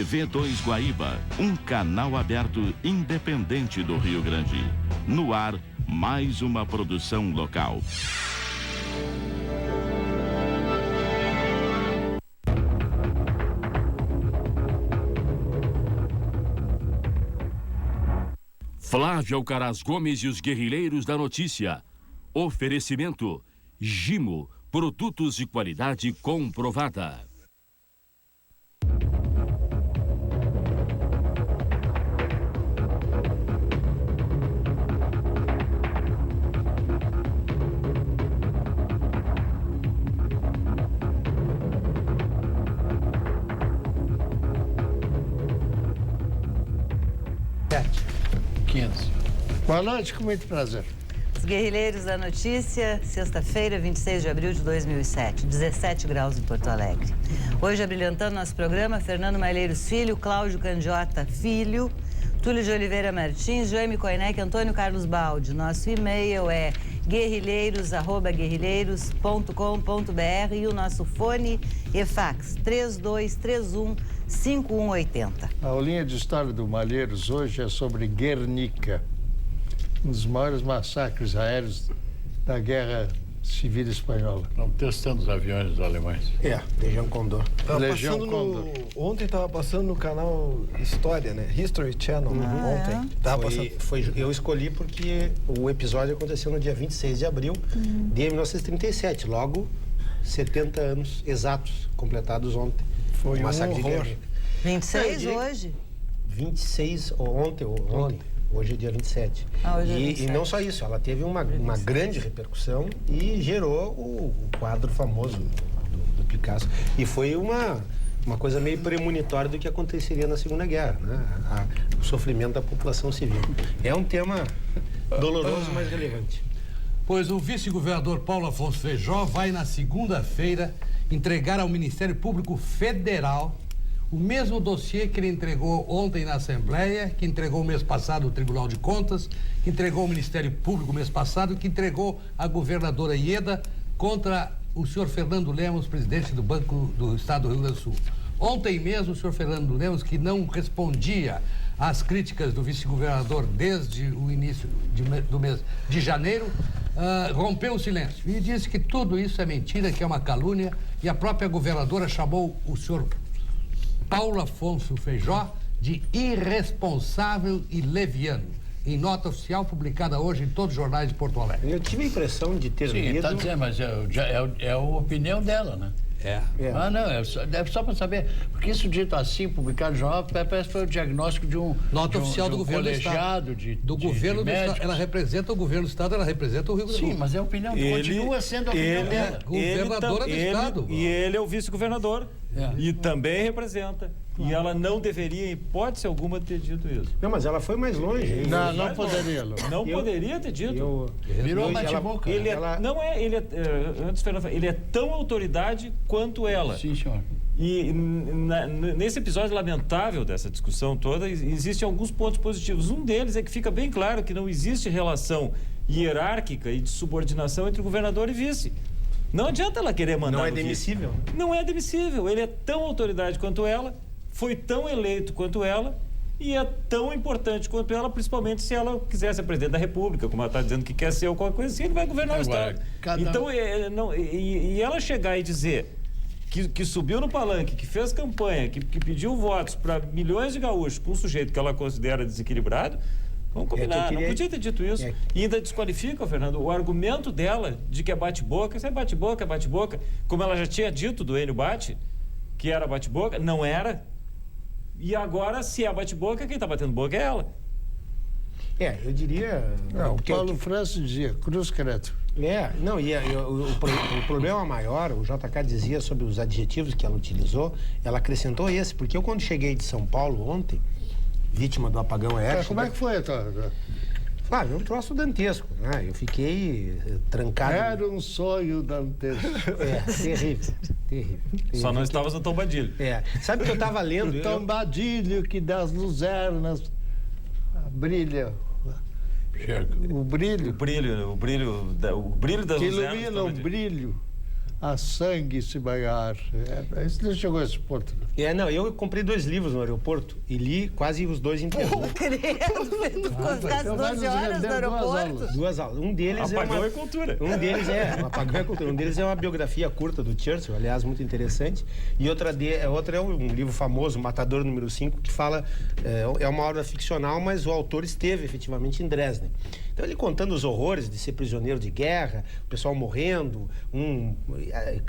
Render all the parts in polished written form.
TV2 Guaíba, um canal aberto independente do Rio Grande. No ar, mais uma produção local. Flávio Alcaraz Gomes e os Guerrilheiros da Notícia. Oferecimento: Gimo, produtos de qualidade comprovada. Boa noite, com muito prazer. Os Guerrilheiros da Notícia, sexta-feira, 26 de abril de 2007, 17 graus em Porto Alegre. Hoje, abrilhantando nosso programa, Fernando Malheiros Filho, Cláudio Candiota Filho, Túlio de Oliveira Martins, Joeme Koinek, Antônio Carlos Baldi. Nosso e-mail é guerrilheiros@guerrilheiros.com.br e o nosso fone e fax 3231-5180. A aulinha de história do Malheiros hoje é sobre Guernica, um dos maiores massacres aéreos da Guerra Civil Espanhola. Estamos testando os aviões dos alemães. Legião Condor. Legião Condor. Ontem estava passando no canal História, né? History Channel, ontem. Eu escolhi porque o episódio aconteceu no dia 26 de abril de 1937, logo 70 anos exatos completados ontem. Foi o massacre de Guernica. 26 hoje? 26, ontem. Hoje é dia 27. Hoje é 27. E não só isso, ela teve uma grande repercussão e gerou o quadro famoso do Picasso. E foi uma coisa meio premonitória do que aconteceria na Segunda Guerra, né? O sofrimento da população civil. É um tema doloroso, mas relevante. Pois o vice-governador Paulo Afonso Feijó vai na segunda-feira entregar ao Ministério Público Federal o mesmo dossiê que ele entregou ontem na Assembleia, que entregou o mês passado ao Tribunal de Contas, que entregou ao Ministério Público o mês passado, que entregou à governadora Ieda contra o senhor Fernando Lemos, presidente do Banco do Estado do Rio Grande do Sul. Ontem mesmo, o senhor Fernando Lemos, que não respondia às críticas do vice-governador desde o início do mês de janeiro, rompeu o silêncio e disse que tudo isso é mentira, que é uma calúnia, e a própria governadora chamou o senhor Paulo Afonso Feijó de irresponsável e leviano, em nota oficial publicada hoje em todos os jornais de Porto Alegre. Eu tive a impressão de ter lido... Sim, está dizendo, mas é a opinião dela, né? Ah, não, é só para saber, porque isso dito assim, publicado no jornal, parece que foi o diagnóstico de um... Nota oficial do governo do Estado. Do governo do Estado. Ela representa o governo do Estado, ela representa o Rio Grande do Sul. Sim, mas é a opinião, continua sendo a opinião dela. Governadora do Estado. E ele é o vice-governador. E também representa. E ela não deveria, em hipótese alguma, ter dito isso. Não, mas ela foi mais longe. Não poderia. Não poderia ter dito. Virou bate-boca. Antes, Fernando, ele é tão autoridade quanto ela. Sim, senhor. E nesse episódio lamentável dessa discussão toda, existem alguns pontos positivos. Um deles é que fica bem claro que não existe relação hierárquica e de subordinação entre governador e vice. Não adianta ela querer mandar. Não é demissível? Não é demissível. Ele é tão autoridade quanto ela, foi tão eleito quanto ela e é tão importante quanto ela, principalmente se ela quiser ser presidente da República, como ela está dizendo que quer ser ou qualquer coisa assim, ele vai governar o Estado. Então, e ela chegar e dizer que subiu no palanque, que fez campanha, que pediu votos para milhões de gaúchos com um sujeito que ela considera desequilibrado, vamos combinar, não podia ter dito isso. E ainda desqualifica, Fernando, o argumento dela de que é bate-boca, isso é bate-boca, como ela já tinha dito do Enio Bate, que era bate-boca, não era. E agora, se é bate-boca, quem está batendo boca é ela. Eu diria... O Paulo França dizia, cruz credo. O problema maior, o JK dizia sobre os adjetivos que ela utilizou, ela acrescentou esse, porque eu quando cheguei de São Paulo ontem, vítima do apagão aéreo... Como é que foi, Flávio, é um troço dantesco, né? Eu fiquei trancado... Era um sonho dantesco. Terrível. Só não estavas no Tombadilho. Sabe o que eu estava lendo? O Tombadilho que das luzernas brilha. O brilho das que luzernas. ilumina o brilho. a sangue se banhar. Isso não chegou a esse ponto. Não, eu comprei 2 livros no aeroporto e li quase os 2 inteiros. Né? Credo, tu gostasse 12 horas no aeroporto? 2 aulas. Um deles Apagão é cultura. Um deles Apagão é cultura. Um deles é uma biografia curta do Churchill, aliás, muito interessante. E outra é um livro famoso, Matador número 5, que fala... É uma obra ficcional, mas o autor esteve efetivamente em Dresden. Então, ele contando os horrores de ser prisioneiro de guerra, o pessoal morrendo,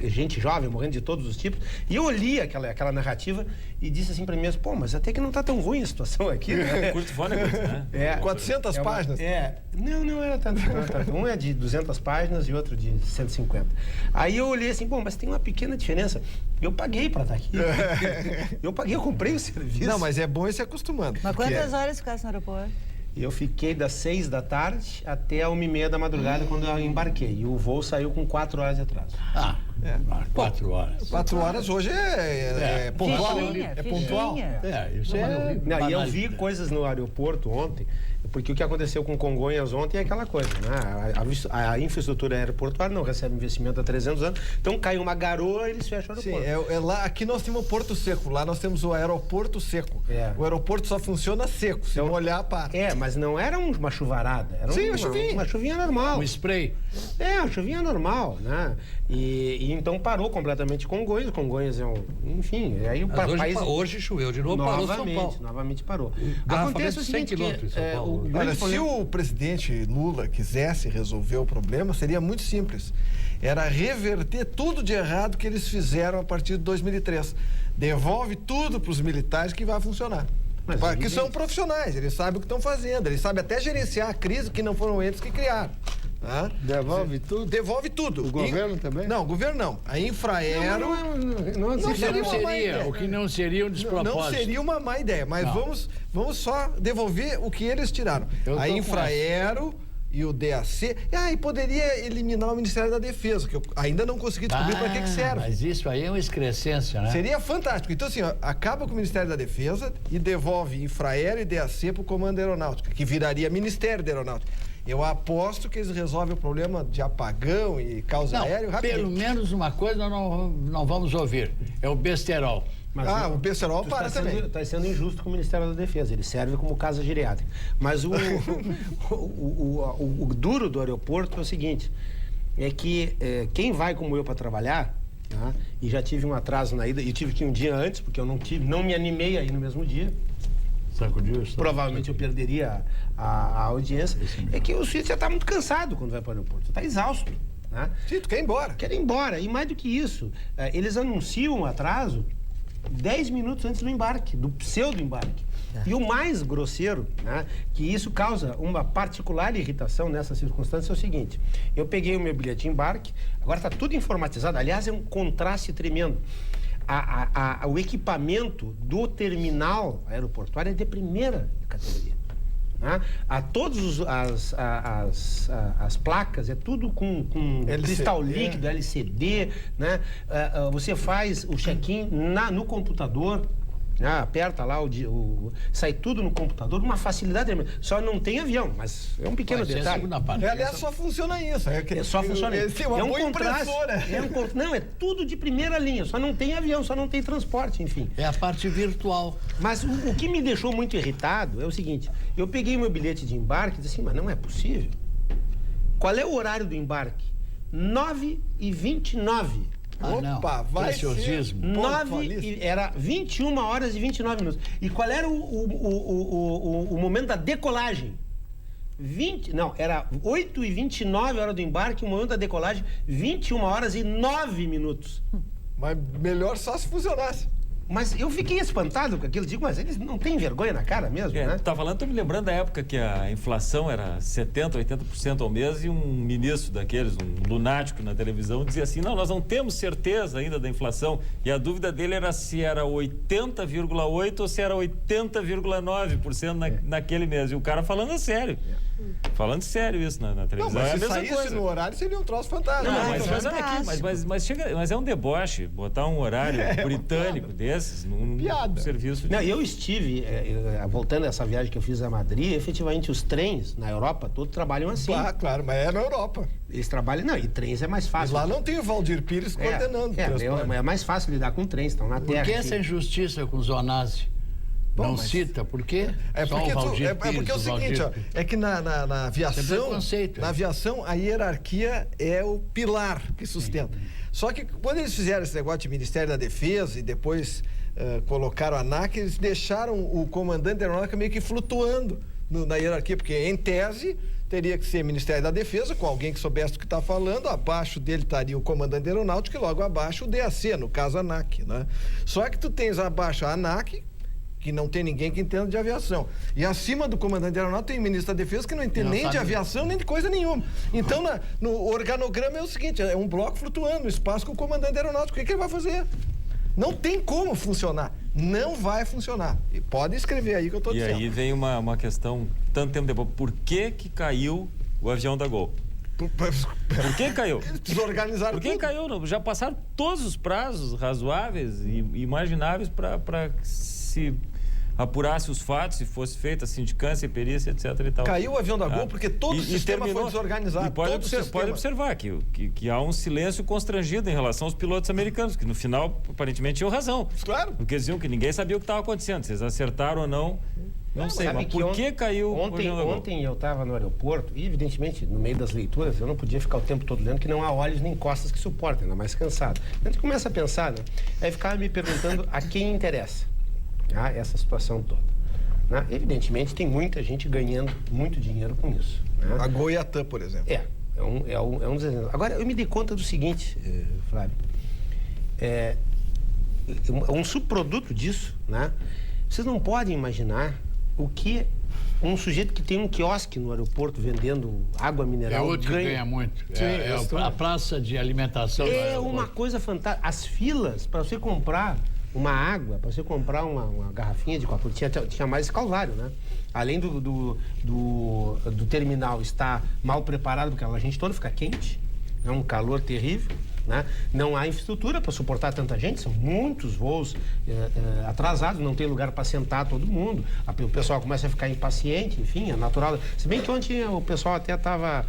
gente jovem morrendo de todos os tipos. E eu li aquela narrativa e disse assim para mim, pô, mas até que não tá tão ruim a situação aqui, né? Curto fone, né? 400 páginas? Não era tanto. Um é de 200 páginas e outro de 150. Aí eu olhei assim, bom, mas tem uma pequena diferença. Eu paguei para estar aqui. Eu comprei o serviço. Não, mas é bom ir se acostumando. Mas quantas horas ficasse no aeroporto? Eu fiquei das 6 da tarde até 1h30 da madrugada quando eu embarquei. E o voo saiu com 4 horas de atraso. 4 horas. 4 horas hoje é pontual. Fichinha, É pontual. Isso é... Não, e eu vi coisas no aeroporto ontem, porque o que aconteceu com Congonhas ontem é aquela coisa, né? A infraestrutura aeroportuária não recebe investimento há 300 anos, então cai uma garoa e eles fecham o aeroporto. Sim, lá, aqui nós temos o Porto Seco, lá nós temos o aeroporto seco. O aeroporto só funciona seco, se não olhar, para. Mas não era uma chuvarada, era uma chuvinha normal. Um spray. Uma chuvinha normal, né? E então parou completamente Congonhas. Congonhas é enfim, aí o país... Hoje choveu de novo, parou São Paulo. Novamente parou. Acontece o seguinte, Olha, se o presidente Lula quisesse resolver o problema, seria muito simples. Era reverter tudo de errado que eles fizeram a partir de 2003. Devolve tudo para os militares que vai funcionar. Que são profissionais, eles sabem o que estão fazendo, eles sabem até gerenciar a crise que não foram eles que criaram. Devolve tudo? Devolve tudo. O governo também? Não, o governo não. A Infraero... O que não seria um despropósito. Não seria uma má ideia, mas vamos só devolver o que eles tiraram. A Infraero e o DAC. E poderia eliminar o Ministério da Defesa, que eu ainda não consegui descobrir para que serve. Mas isso aí é uma excrescência, né? Seria fantástico. Então, assim, acaba com o Ministério da Defesa e devolve Infraero e DAC para o Comando Aeronáutica, que viraria Ministério da Aeronáutica. Eu aposto que eles resolvem o problema de apagão e causa aéreo rapidinho. Pelo menos uma coisa não vamos ouvir. É o besterol. Mas o besterol para também. Está sendo injusto com o Ministério da Defesa. Ele serve como casa geriátrica. Mas o duro do aeroporto é o seguinte. É que quem vai como eu para trabalhar, e já tive um atraso na ida, e tive que ir um dia antes, porque eu não me animei a ir no mesmo dia. Provavelmente eu perderia a audiência. É que o sujeito já está muito cansado quando vai para o aeroporto. Está exausto. Né? Sim, tu quer ir embora. Quer ir embora. E mais do que isso, eles anunciam o atraso 10 minutos antes do embarque, do pseudo-embarque. E o mais grosseiro, né, que isso causa uma particular irritação nessa circunstância, é o seguinte. Eu peguei o meu bilhete de embarque, agora está tudo informatizado. Aliás, é um contraste tremendo. O equipamento do terminal aeroportuário é de primeira categoria. Né? Todas as placas, é tudo com cristal líquido, LCD. Né? Você faz o check-in no computador. Aperta lá, sai tudo no computador, uma facilidade tremenda. Só não tem avião, mas é um pequeno detalhe. Aliás, só funciona isso. Só funciona isso. É uma boa impressora. Não, é tudo de primeira linha. Só não tem avião, só não tem transporte, enfim. É a parte virtual. Mas o que me deixou muito irritado é o seguinte. Eu peguei meu bilhete de embarque e disse assim, mas não é possível. Qual é o horário do embarque? 9h29. Opa, vai preciosismo. Era 21 horas e 29 minutos. E qual era o momento da decolagem? Era 8h29 a hora do embarque, o momento da decolagem, 21 horas e 9 minutos. Mas melhor só se funcionasse. Mas eu fiquei espantado com aquilo. Digo, mas eles não têm vergonha na cara mesmo, né? Tá falando, tô me lembrando da época que a inflação era 70%, 80% ao mês e um ministro daqueles, um lunático na televisão, dizia assim, não, nós não temos certeza ainda da inflação. E a dúvida dele era se era 80,8% ou se era 80,9% naquele mês. E o cara falando sério. Falando sério isso na televisão. Não, mas é a mesma saísse coisa. no horário seria um troço fantástico. Não, mas olha aqui, mas chega, mas é um deboche botar um horário britânico desse. meses num serviço de... Não, eu estive, voltando a essa viagem que eu fiz a Madrid, efetivamente os trens na Europa todos trabalham assim. Claro, mas é na Europa. Eles trabalham, não, e trens é mais Mas fácil. lá não tem o Valdir Pires coordenando. É mais fácil lidar com trens, estão na terra. Por que essa injustiça com o Zonasi? Não cita, por quê? É porque é o seguinte, ó, é que na aviação a hierarquia é o pilar que sustenta. Só que quando eles fizeram esse negócio de Ministério da Defesa e depois colocaram a ANAC, eles deixaram o comandante da aeronáutica meio que flutuando na hierarquia, porque em tese teria que ser Ministério da Defesa, com alguém que soubesse do que está falando, abaixo dele estaria o comandante da aeronáutica e logo abaixo o DAC, no caso a ANAC, né? Só que tu tens abaixo a ANAC, que não tem ninguém que entenda de aviação. E acima do comandante da aeronáutica tem o ministro da Defesa que não entende nem de aviação, nem de coisa nenhuma. Então, no organograma é o seguinte, é um bloco flutuando no espaço com o comandante da aeronáutica. O que ele vai fazer? Não tem como funcionar. Não vai funcionar. E pode escrever aí que eu estou dizendo. E aí vem uma questão, tanto tempo depois, por que caiu o avião da Gol? Por que caiu? Eles desorganizaram Por que tudo. caiu? Já passaram todos os prazos razoáveis e imagináveis para se apurasse os fatos, se fosse feita a sindicância, perícia, etc. e tal. Caiu o avião da Gol porque todo o sistema foi desorganizado. E pode observar que há um silêncio constrangido em relação aos pilotos americanos, que no final aparentemente tinham razão. Claro. Porque diziam que ninguém sabia o que estava acontecendo. Se eles acertaram ou não, não sei. Mas por que caiu o avião da Gol? Ontem eu estava no aeroporto e, evidentemente, no meio das leituras, eu não podia ficar o tempo todo lendo que não há olhos nem costas que suportem, ainda mais cansado. A gente começa a pensar, né? Aí ficava me perguntando a quem interessa essa situação toda. Né? Evidentemente, tem muita gente ganhando muito dinheiro com isso. Né? A Gol e a TAM, por exemplo. É um dos exemplos. Agora, eu me dei conta do seguinte, Flávio. Um subproduto disso, né? Vocês não podem imaginar o que um sujeito que tem um quiosque no aeroporto vendendo água mineral outro que ganha muito. A praça de alimentação. É uma coisa fantástica. As filas para você comprar uma água, para você comprar uma garrafinha de copo, tinha mais esse calvário, né? Além do terminal estar mal preparado, porque a gente toda fica quente, é um calor terrível, né? Não há infraestrutura para suportar tanta gente, são muitos voos atrasados, não tem lugar para sentar todo mundo, o pessoal começa a ficar impaciente, enfim, é natural. Se bem que ontem o pessoal até estava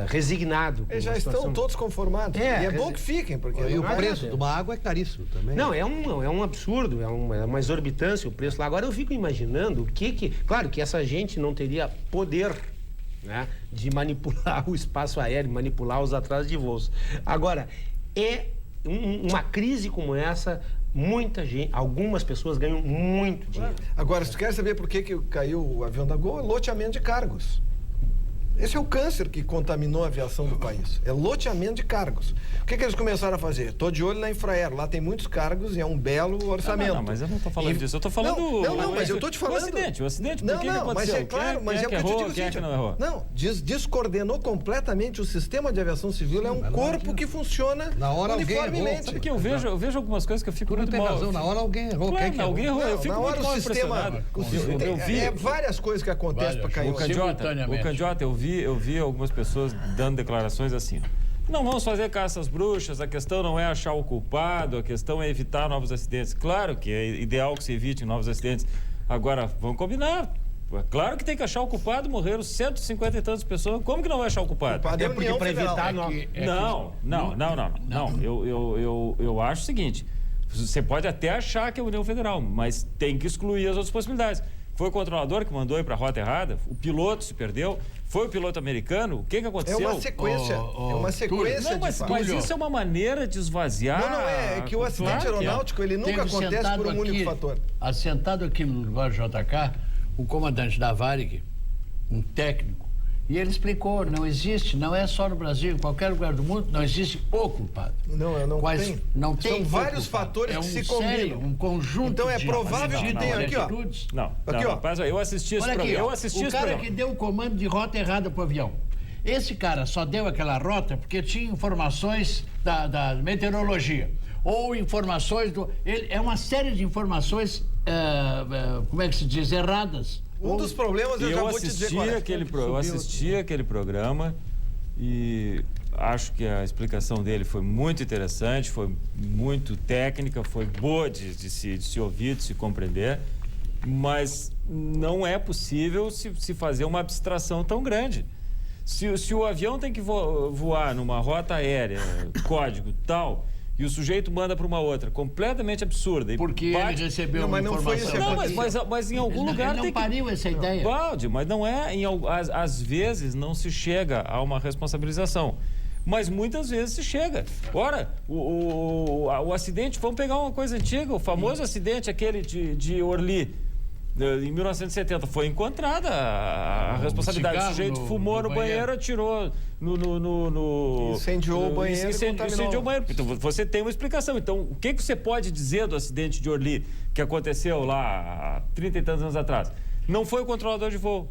resignado. Eles já estão todos conformados. E é bom que fiquem, porque... E o preço de uma água é caríssimo também. Não, é um absurdo, é uma exorbitância o preço lá. Agora eu fico imaginando claro que essa gente não teria poder, né, de manipular o espaço aéreo, manipular os atrasos de voos. Agora, uma crise como essa, muita gente, algumas pessoas ganham muito dinheiro. Agora, se tu quer saber por que caiu o avião da Gol, é loteamento de cargos. Esse é o câncer que contaminou a aviação do país. É loteamento de cargos. O que eles começaram a fazer? Estou de olho na Infraero. Lá tem muitos cargos e é um belo orçamento. Não, mas eu não estou falando disso. Eu estou falando... Não, mas eu estou te falando... O acidente, não, por que aconteceu? Mas é claro, mas é porque eu te digo o seguinte... não errou? Não, descoordenou completamente o sistema de aviação civil. É um corpo que funciona na hora uniformemente. Sabe que eu vejo algumas coisas que eu fico muito mal. Razão, na hora alguém errou. Claro, alguém errou. Eu fico muito mal impressionado. Várias coisas que acontecem para cair. O Candiota, eu vi algumas pessoas dando declarações assim: não vamos fazer caça às bruxas, a questão não é achar o culpado, a questão é evitar novos acidentes. Claro que é ideal que se evite novos acidentes. Agora, vamos combinar. É claro que tem que achar o culpado, morreram 150 e tantas pessoas. Como que não vai achar o culpado? É porque para evitar... Não. Eu acho o seguinte: você pode até achar que é a União Federal, mas tem que excluir as outras possibilidades. Foi o controlador que mandou ir para a rota errada, o piloto se perdeu, foi o piloto americano, o que aconteceu? É uma sequência, Não, mas isso é uma maneira de esvaziar... Não, é que o acidente aeronáutico, ele nunca acontece por um único fator. Assentado aqui no lugar do JK, o comandante da Varig, um técnico, e ele explicou, não existe, não é só no Brasil, em qualquer lugar do mundo, não existe o culpado. Não tem. São vários fatores que se combinam. Um conjunto então é provável que tenha aqui, ó. Rapaz, eu assisti esse programa. O cara que deu o comando de rota errada pro avião. Esse cara só deu aquela rota porque tinha informações da meteorologia. Ou informações é uma série de informações, como é que se diz, erradas. Um dos problemas eu já vou te dizer qual é. Eu assisti aquele programa e acho que a explicação dele foi muito interessante, foi muito técnica, foi boa de se ouvir, de se compreender, mas não é possível se fazer uma abstração tão grande. Se o avião tem que voar numa rota aérea, código tal, e o sujeito manda para uma outra, completamente absurda. Porque ele recebeu uma informação. Não, mas em algum lugar ele tem não pariu essa ideia. Pode, mas não é. Às vezes não se chega a uma responsabilização. Mas muitas vezes se chega. Ora, o acidente, vamos pegar uma coisa antiga, o famoso acidente aquele de Orly, em 1970, foi encontrada a responsabilidade. O sujeito fumou no banheiro, atirou no incendiou o banheiro. Incendiou o banheiro. Então, você tem uma explicação. Então, o que você pode dizer do acidente de Orly que aconteceu lá há 30 e tantos anos atrás? Não foi o controlador de voo,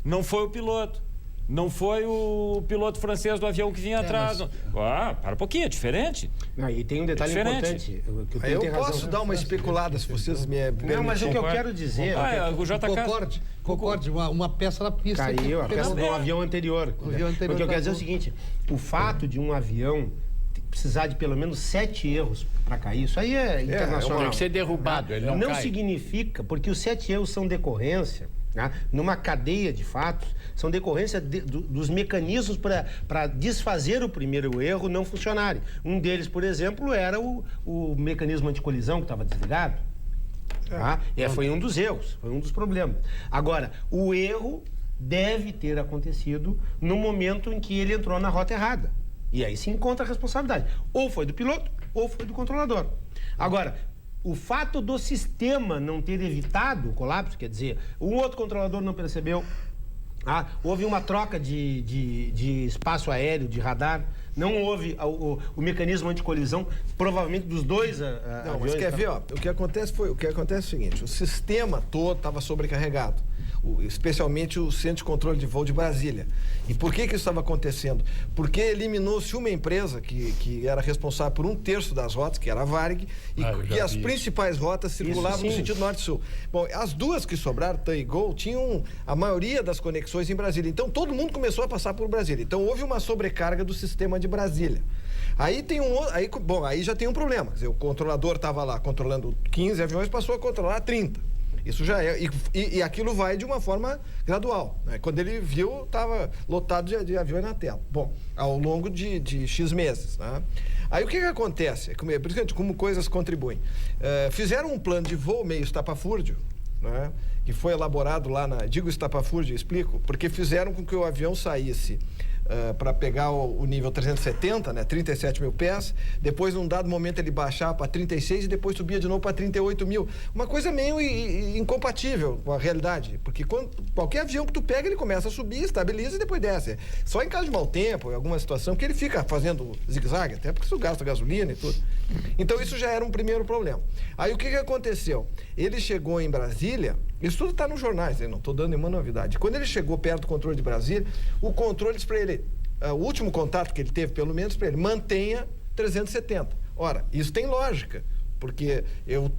não foi o piloto, não foi o piloto francês do avião que vinha atrás. Para um pouquinho, é diferente. E tem um detalhe importante. Eu posso dar uma especulada, se vocês me permitem. Não, mas o que eu quero dizer... o JK... Concorde, uma peça na pista. Caiu, a peça do avião anterior. O que eu quero dizer é o seguinte, o fato de um avião precisar de pelo menos 7 erros para cair, isso aí é internacional. Tem que ser derrubado, ele não cai. Significa, porque os 7 erros são decorrência, numa cadeia de fatos, são decorrência dos mecanismos para desfazer o primeiro erro não funcionarem. Um deles, por exemplo, era o mecanismo anticolisão que estava desligado. Foi um dos erros, foi um dos problemas. Agora, o erro deve ter acontecido no momento em que ele entrou na rota errada. E aí se encontra a responsabilidade. Ou foi do piloto, ou foi do controlador. Agora, o fato do sistema não ter evitado o colapso, quer dizer, um outro controlador não percebeu, houve uma troca de espaço aéreo, de radar, não houve o mecanismo anticolisão, provavelmente dos dois aviões. Mas quer ver, o que acontece é o seguinte, o sistema todo estava sobrecarregado, especialmente o Centro de Controle de Voo de Brasília. E por que isso estava acontecendo? Porque eliminou-se uma empresa que era responsável por 1/3 das rotas, que era a Varig, e as principais rotas circulavam no sentido norte-sul. Bom, as duas que sobraram, TAM e Gol, tinham a maioria das conexões em Brasília. Então, todo mundo começou a passar por Brasília. Então, houve uma sobrecarga do sistema de Brasília. Aí aí já tem um problema. Quer dizer, o controlador estava lá controlando 15 aviões, passou a controlar 30. Isso já é. E aquilo vai de uma forma gradual. Né? Quando ele viu, estava lotado de aviões na tela. Bom, ao longo de X meses. Né? Aí o que acontece? Por exemplo, como coisas contribuem. Fizeram um plano de voo meio estapafúrdio, né? Que foi elaborado lá digo estapafúrdio, explico, porque fizeram com que o avião saísse para pegar o nível 370, né, 37 mil pés, depois num dado momento ele baixava para 36 e depois subia de novo para 38 mil. Uma coisa meio incompatível com a realidade, porque qualquer avião que tu pega, ele começa a subir, estabiliza e depois desce. Só em caso de mau tempo, em alguma situação, que ele fica fazendo zigue-zague, até porque isso gasta gasolina e tudo. Então isso já era um primeiro problema. Aí o que aconteceu? Ele chegou em Brasília, isso tudo está nos jornais, eu não estou dando nenhuma novidade. Quando ele chegou perto do controle de Brasília, o controle disse para ele, o último contato que ele teve, pelo menos, para ele, mantenha 370. Ora, isso tem lógica, porque eu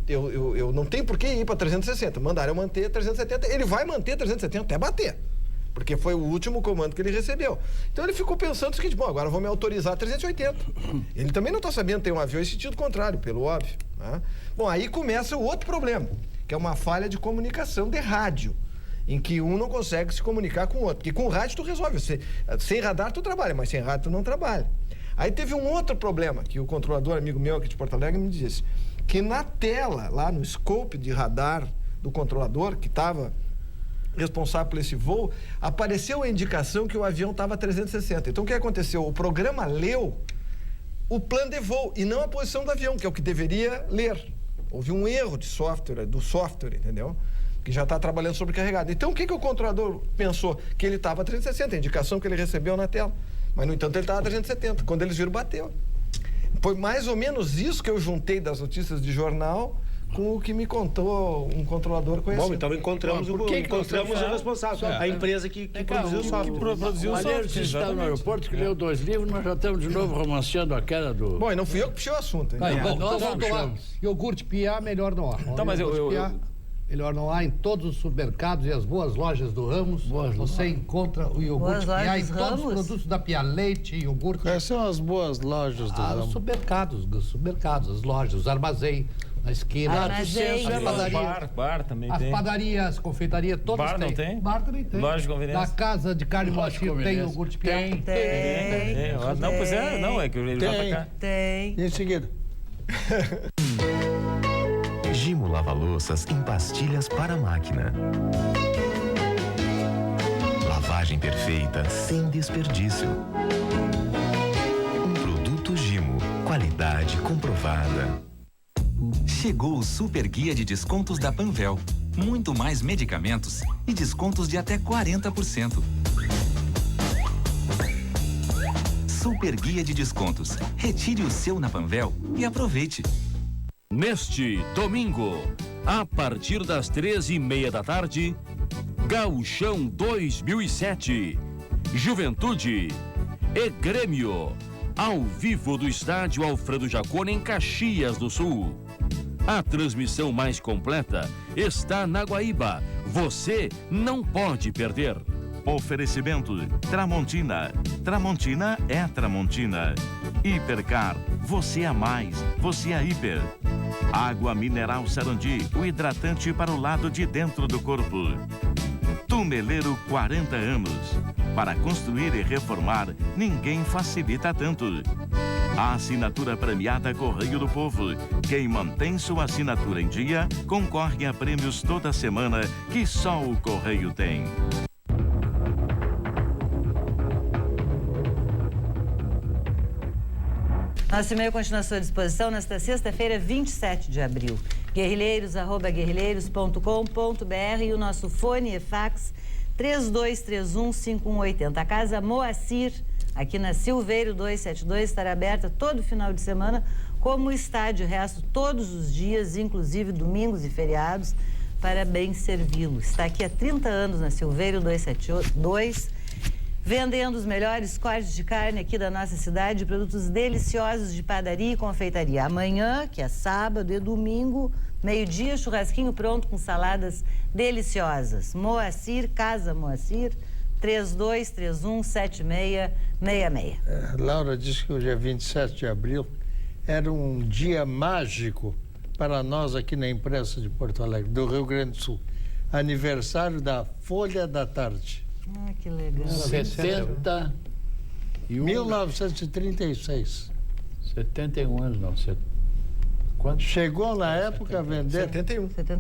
não tenho por que ir para 360. Mandaram eu manter 370, ele vai manter 370 até bater, porque foi o último comando que ele recebeu. Então ele ficou pensando o seguinte, bom, agora eu vou me autorizar 380. Ele também não está sabendo ter um avião em sentido contrário, pelo óbvio. Né? Bom, aí começa o outro problema, que é uma falha de comunicação de rádio, em que um não consegue se comunicar com o outro. Porque com o rádio tu resolve. Sem radar tu trabalha, mas sem rádio tu não trabalha. Aí teve um outro problema, que o controlador, amigo meu aqui de Porto Alegre, me disse, que na tela, lá no scope de radar do controlador, que estava responsável por esse voo, apareceu a indicação que o avião estava a 360. Então o que aconteceu? O programa leu o plano de voo e não a posição do avião, que é o que deveria ler. Houve um erro do software, entendeu? Que já está trabalhando sobrecarregado. Então, o que o controlador pensou? Que ele estava a 360, a indicação que ele recebeu na tela. Mas, no entanto, ele estava a 370. Quando eles viram, bateu. Foi mais ou menos isso que eu juntei das notícias de jornal com o que me contou um controlador conhecido. Bom, então encontramos o responsável, a empresa que produziu o software. Aliás, você estava no aeroporto, que leu 2 livros, nós já estamos de novo romanceando a queda do... Bom, e não fui eu que puxei o assunto. Nós vamos tomar iogurte piá, melhor não há. Tá, mas Melhor não há em todos os supermercados e as boas lojas do Ramos. Você encontra o iogurte Piá em todos os produtos da Piá, leite, iogurte. Quais são as boas lojas do Ramos? Os supermercados, as lojas, os armazéns, na esquina. Bar também as tem. As padarias, confeitaria, todas bar tem. Não tem? Bar também tem. Loja de conveniência? Na casa de carne Moacir tem iogurte Piá? Tem. Não, pois é, não, é que ele vai pra cá. Tem. Em seguida. Gimo lava-louças em pastilhas para a máquina. Lavagem perfeita sem desperdício. Um produto Gimo, qualidade comprovada. Chegou o Super Guia de Descontos da Panvel. Muito mais medicamentos e descontos de até 40%. Super Guia de Descontos. Retire o seu na Panvel e aproveite. Neste domingo, a partir das 13h30 da tarde, Gauchão 2007, Juventude e Grêmio, ao vivo do estádio Alfredo Jaconi em Caxias do Sul. A transmissão mais completa está na Guaíba. Você não pode perder. Oferecimento Tramontina. Tramontina é Tramontina. Hipercar. Você é mais. Você é hiper. Água mineral Sarandi. O hidratante para o lado de dentro do corpo. Tuneleiro 40 anos. Para construir e reformar, ninguém facilita tanto. A assinatura premiada Correio do Povo. Quem mantém sua assinatura em dia, concorre a prêmios toda semana que só o Correio tem. Nosso e-mail continua à sua disposição nesta sexta-feira, 27 de abril. guerrilheiros@guerrilheiros.com.br e o nosso fone e fax 3231-5180. A Casa Moacir, aqui na Silveiro 272, estará aberta todo final de semana, como está de resto todos os dias, inclusive domingos e feriados, para bem servi-lo. Está aqui há 30 anos na Silveiro 272, vendendo os melhores cortes de carne aqui da nossa cidade, produtos deliciosos de padaria e confeitaria. Amanhã, que é sábado, e domingo, meio-dia, churrasquinho pronto com saladas deliciosas. Moacir, Casa Moacir, 3231-7666. Laura disse que hoje é 27 de abril. Era um dia mágico para nós aqui na imprensa de Porto Alegre, do Rio Grande do Sul. Aniversário da Folha da Tarde. Ah, que legal. 1936. 71 anos, não. Quanto? Chegou na época a vender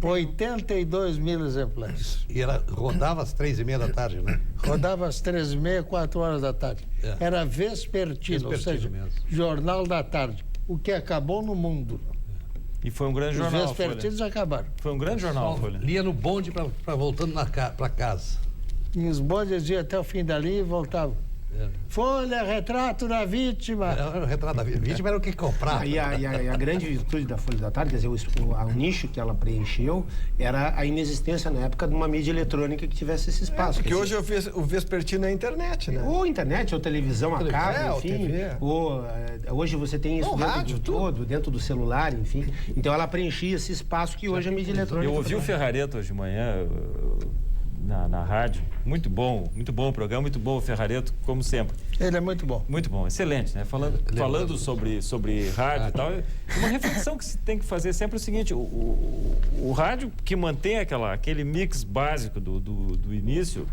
82 mil exemplares. E ela rodava às 3h30 da tarde, né? Rodava às 3h30, 4 horas da tarde. É. Era vespertino, ou seja, mesmo. jornal da tarde. O que acabou no mundo. E foi um grande jornal. Os vespertinos acabaram. Foi um grande jornal, Folha. Lia no bonde para voltando para casa. E os bondes iam até o fim da linha e voltavam. Folha, retrato da vítima. O retrato da vítima era o que comprava. E a grande virtude da Folha da Tarde, quer dizer, o nicho que ela preencheu era a inexistência na época de uma mídia eletrônica que tivesse esse espaço. Porque hoje o vespertino é a internet, né? Ou internet, ou televisão a cabo, enfim. TV. Ou, hoje você tem isso dentro do celular, enfim. Então ela preenchia esse espaço que hoje a mídia eletrônica... Eu ouvi o Ferrareto hoje de manhã... Na rádio, muito bom o programa, muito bom o Ferrareto, como sempre. Ele é muito bom. Muito bom, excelente, né? Falando sobre rádio e tal, uma reflexão que se tem que fazer sempre é o seguinte, o rádio que mantém aquele mix básico do início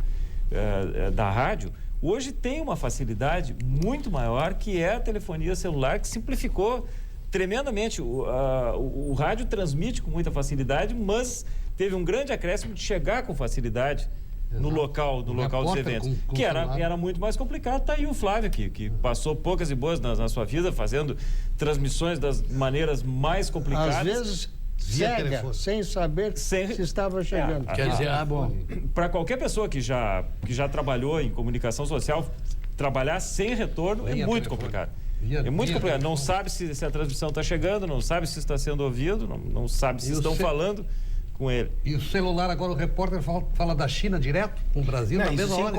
da rádio, hoje tem uma facilidade muito maior, que é a telefonia celular, que simplificou tremendamente. O rádio transmite com muita facilidade, mas teve um grande acréscimo de chegar com facilidade no local dos eventos, que era muito mais complicado. Tá aí o Flávio, que passou poucas e boas na sua vida, fazendo transmissões das maneiras mais complicadas. Às vezes, cega, sem saber se estava chegando. Quer dizer, bom. Para qualquer pessoa que já trabalhou em comunicação social, trabalhar sem retorno é muito complicado. É muito complicado. Não sabe se a transmissão está chegando, não sabe se está sendo ouvido, não sabe se estão falando com ele. E o celular, agora o repórter fala da China direto com o Brasil, na mesma hora.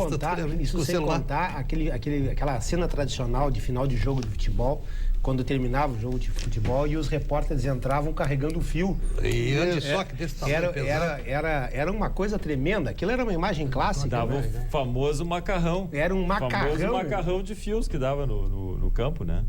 Isso sem contar aquela cena tradicional de final de jogo de futebol, quando terminava o jogo de futebol e os repórteres entravam carregando o fio. E anti-choque desse tamanho era uma coisa tremenda. Aquilo era uma imagem clássica. Dava o famoso macarrão. Era um macarrão. O famoso macarrão de fios que dava no campo, né?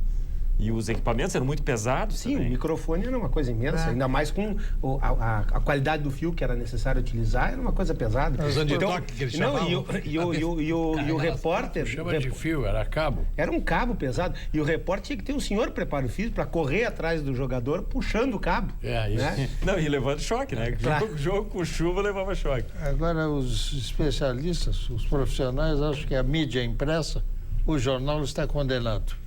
E os equipamentos eram muito pesados. Sim, também. o microfone era uma coisa imensa, ainda mais com a qualidade do fio que era necessário utilizar, era uma coisa pesada. Os anti-toque que eles chamavam. E o repórter... Chama de fio, era cabo. Era um cabo pesado. E o repórter tinha que ter um senhor preparo físico para correr atrás do jogador puxando o cabo. Isso. Né? Não, e levando choque, né? Jogo com chuva levava choque. Agora, os especialistas, os profissionais, acham que a mídia impressa, o jornal está condenado.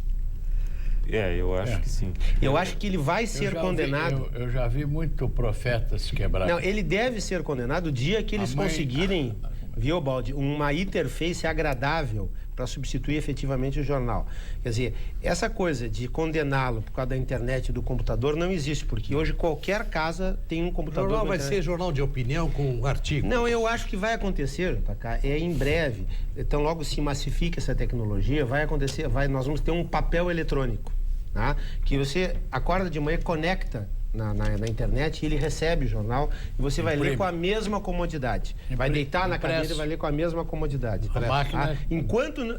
Eu acho que sim. Eu acho que ele vai ser condenado. Eu já vi muito profetas quebrar. Não, ele deve ser condenado o dia que eles conseguirem, viu, Baldi, uma interface agradável para substituir efetivamente o jornal. Quer dizer, essa coisa de condená-lo por causa da internet e do computador não existe, porque hoje qualquer casa tem um O computador. jornal vai ser jornal de opinião com um artigo. Não, eu acho que vai acontecer, em breve. Então, logo se massifica essa tecnologia, vai acontecer, nós vamos ter um papel eletrônico, tá? Que você acorda de manhã, conecta na internet e ele recebe o jornal e você vai ler com a mesma comodidade. Vai deitar na cadeira e vai ler com a mesma comodidade. A máquina...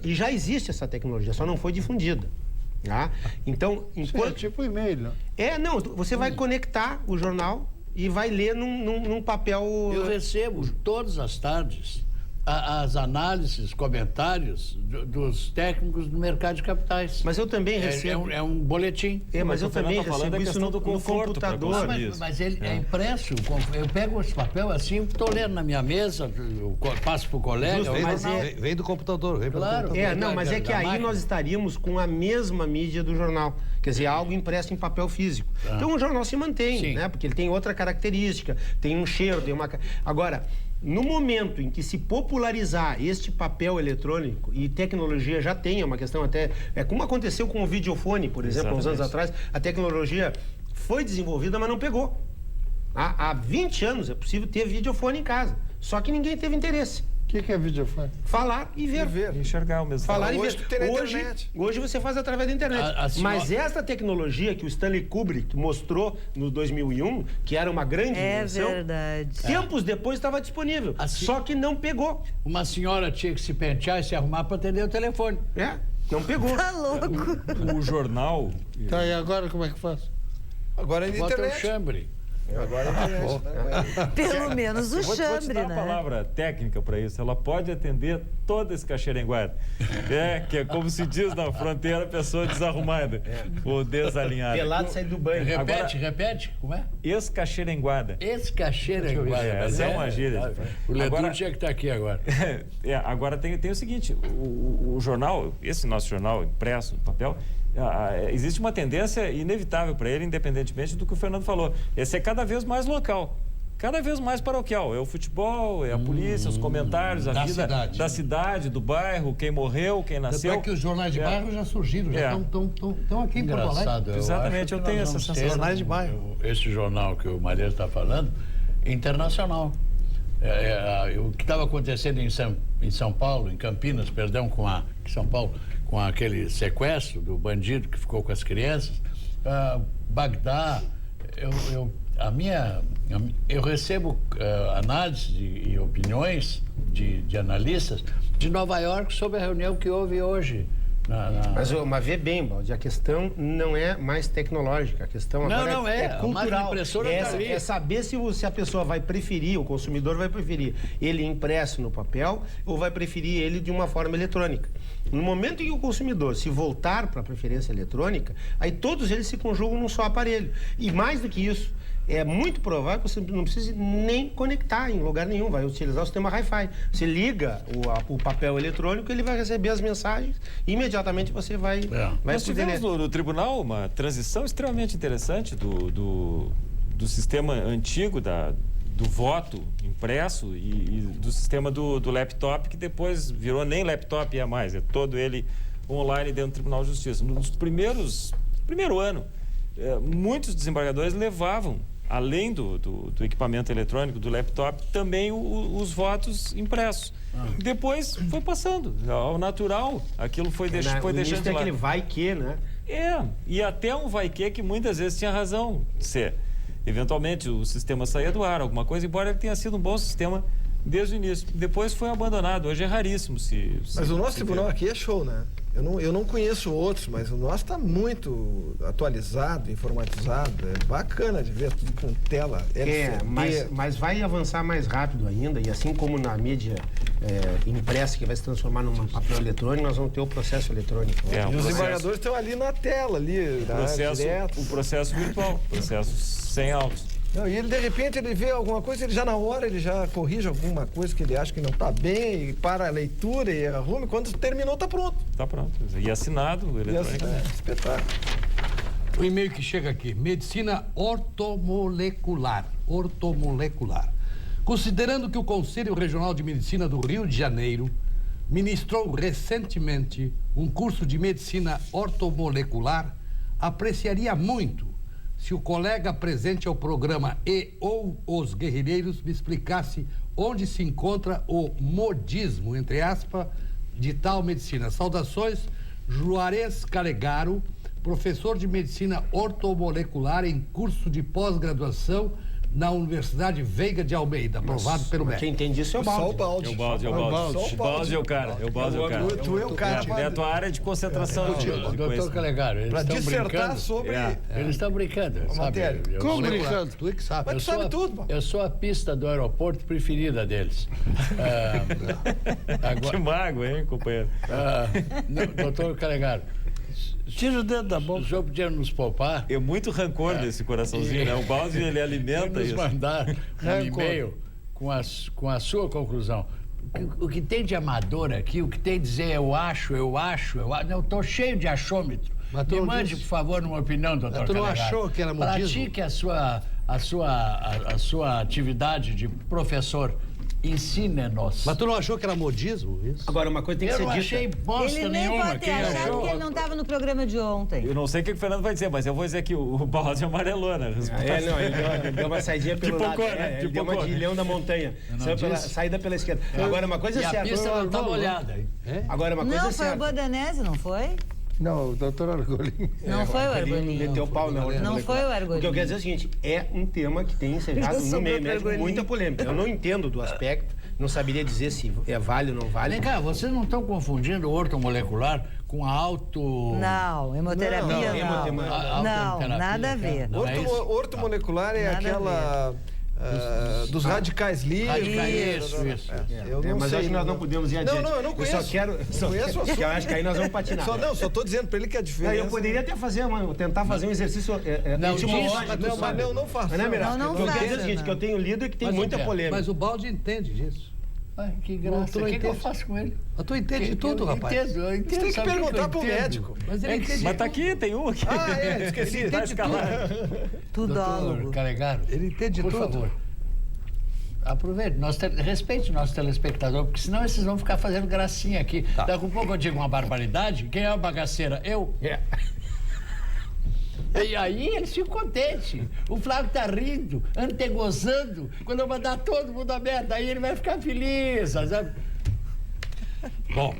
E já existe essa tecnologia, só não foi difundida. Tá? Então, enquanto... É tipo e-mail, né? Você vai conectar o jornal e vai ler num papel... Eu recebo todas as tardes as análises, comentários dos técnicos do mercado de capitais. Mas eu também recebo... É um boletim. Mas eu também recebo isso no computador. Mas ele é impresso. Eu pego esse papel assim, estou lendo na minha mesa, eu passo para o colega. Vem do computador. Claro. Mas é que aí nós estaríamos com a mesma mídia do jornal. Quer dizer, algo impresso em papel físico. Então o jornal se mantém, né? Porque ele tem outra característica, tem um cheiro, tem uma... Agora... No momento em que se popularizar este papel eletrônico, e tecnologia já tem, é uma questão até... como aconteceu com o videofone, por exemplo, uns anos atrás, a tecnologia foi desenvolvida, mas não pegou. Há 20 anos é possível ter videofone em casa, só que ninguém teve interesse. O que é videofone? Falar e ver. Enxergar o mesmo. Falar e ver. Hoje você faz através da internet. Mas essa tecnologia que o Stanley Kubrick mostrou no 2001, que era uma grande invenção, verdade. Tempos depois estava disponível. Só que não pegou. Uma senhora tinha que se pentear e se arrumar para atender o telefone. Não pegou. Tá louco. O jornal... Tá, e agora como é que faz? Agora é na Bota internet. o chambre. Agora é internet. Pelo menos o Vou te dar chambre, uma né? palavra técnica para isso. Ela pode atender todo esse caxerenguado. Que é como se diz na fronteira, a pessoa desarrumada ou desalinhada. Pelado sair do banho. Repete. Como é? Escaxerenguada. Escaxerenguada. Essa é uma gíria. O Ledur tinha que estar aqui agora. Agora tem o seguinte, o jornal, esse nosso jornal impresso, papel, existe uma tendência inevitável para ele, independentemente do que o Fernando falou. Esse é cada vez mais local, cada vez mais paroquial. É o futebol, é a polícia, os comentários, a vida da cidade, do bairro, quem morreu, quem nasceu. Tanto é que os jornais de bairro já surgiram, já estão aqui em Porto Alegre. Exatamente, eu tenho essa sensação. Jornais de bairro. Esse jornal que o Maria está falando, internacional. O que estava acontecendo em São Paulo, em Campinas, perdão, São Paulo, com aquele sequestro do bandido que ficou com as crianças, Bagdá, eu recebo análises e opiniões de analistas de Nova York sobre a reunião que houve hoje. Mas vê bem, Baldi, a questão não é mais tecnológica, a questão agora é cultural. É saber se a pessoa vai preferir, o consumidor vai preferir ele impresso no papel ou vai preferir ele de uma forma eletrônica. No momento em que o consumidor se voltar para a preferência eletrônica, aí todos eles se conjugam num só aparelho. E mais do que isso, é muito provável que você não precise nem conectar em lugar nenhum, vai utilizar o sistema Wi-Fi. Você liga o papel eletrônico, ele vai receber as mensagens e imediatamente você vai Nós tivemos no tribunal uma transição extremamente interessante do sistema antigo do voto impresso e do sistema do laptop, que depois virou nem laptop é mais, é todo ele online dentro do Tribunal de Justiça. Nos primeiro ano, muitos desembargadores levavam, além do equipamento eletrônico, do laptop, também os votos impressos. Depois foi passando ao natural, aquilo foi deixando de lado. Aquele vai que, né? E até um vai que muitas vezes tinha razão. Se eventualmente o sistema saía do ar, alguma coisa, embora ele tenha sido um bom sistema desde o início. Depois foi abandonado. Hoje é raríssimo Mas o nosso tribunal aqui é show, né? Eu não conheço outros, mas o nosso está muito atualizado, informatizado. É bacana de ver tudo com tela LCD. Mas vai avançar mais rápido ainda, e assim como na mídia impressa, que vai se transformar num papel eletrônico, nós vamos ter o processo eletrônico. E os embargadores estão ali na tela, direto. O processo virtual, processo sem autos. Não, e ele, de repente, ele vê alguma coisa, ele já na hora, ele já corrige alguma coisa que ele acha que não está bem, e para a leitura e arruma, quando terminou, está pronto. Está pronto. E assinado eletronicamente. Espetáculo. O e-mail que chega aqui, medicina ortomolecular. Considerando que o Conselho Regional de Medicina do Rio de Janeiro ministrou recentemente um curso de medicina ortomolecular, apreciaria muito se o colega presente ao programa ou os guerrilheiros me explicasse onde se encontra o modismo, entre aspas, de tal medicina. Saudações, Juarez Calegaro, professor de medicina ortomolecular em curso de pós-graduação na Universidade Veiga de Almeida, aprovado pelo MEC. Quem entende isso é o Baldi. O Baldi é o cara. Tu é o cara. É a tua área de concentração. Doutor Calegaro, eles Para estão dissertar brincando. sobre... Eles estão brincando, sabe? Matéria. Como brincando? Tu é que sabe. Mas tu sabe tudo, Eu sou a pista do aeroporto preferida deles. Que mago, hein, companheiro? Doutor Calegaro, Tira o dedo da boca. o senhor podia nos poupar? É muito rancor desse coraçãozinho, né? O Baldi, ele alimenta nos isso. mandar um e-mail com a sua conclusão. O que tem de amador aqui, o que tem de dizer eu acho. Eu estou cheio de achômetro. Me mande, por favor, uma opinião, doutor Mas tu não Calegaro. achou que era modismo? Pratique a sua atividade de professor. Ensine-nos. Mas tu não achou que era modismo isso? Agora, uma coisa tem que Eu ser não dita. achei bosta Ele nem nenhuma. pode ter Quem achado achou? que ele não estava no programa de ontem. Eu não sei o que o Fernando vai dizer, mas eu vou dizer que o Baldi amarelou, né? Ele deu uma saidinha pelo lado. Pipocou, né? Ele deu uma de Leão da Montanha. Saída pela esquerda. Agora, uma coisa é E a certa. pista não está molhada. Agora, uma coisa Não, é foi o certa. Bodanese, não foi? Não, o doutor Argolini. Não foi o Argolini. Meteu o pau na outra. Não foi o Argolini. O que eu quero dizer é o seguinte, é um tema que tem ensejado no meio médico muita polêmica. Eu não entendo do aspecto, não saberia dizer se é válido ou não vale. Vem cá, vocês não estão confundindo o ortomolecular com a Não, hemoterapia não. Não, nada a ver. Ortomolecular é Nada a aquela... dos radicais livres. Isso. Eu não mas sei. acho que nós não podemos ir adiante. Não, eu não conheço. Eu só quero... Conheço o assunto. Eu acho que aí nós vamos patinar. Só tô dizendo pra ele que é diferente. Eu poderia até tentar fazer um exercício etimológico. Não faço. Mas não é melhor. Não O que eu quero dizer é o faça, seguinte, não. que eu tenho lido e que tem muita polêmica. Mas o Baldi entende disso. Ai, que graça. O que eu faço com ele? Mas tu entende tudo, rapaz. Eu entendo. Você tem que Sabe o perguntar eu pro entendo? médico. Mas ele entende Mas tá aqui, tem um aqui. Esqueci. Ele tá escalado. Tudólogo. Doutor Calegaro, Ele entende por tudo. favor. Aproveite, respeite o nosso telespectador, porque senão esses vão ficar fazendo gracinha aqui. Daqui a pouco eu digo uma barbaridade. Quem é a bagaceira? Eu? E aí eles ficam contentes. O Flávio tá rindo, antegozando. Quando eu mandar todo mundo a merda, aí ele vai ficar feliz, sabe? Bom,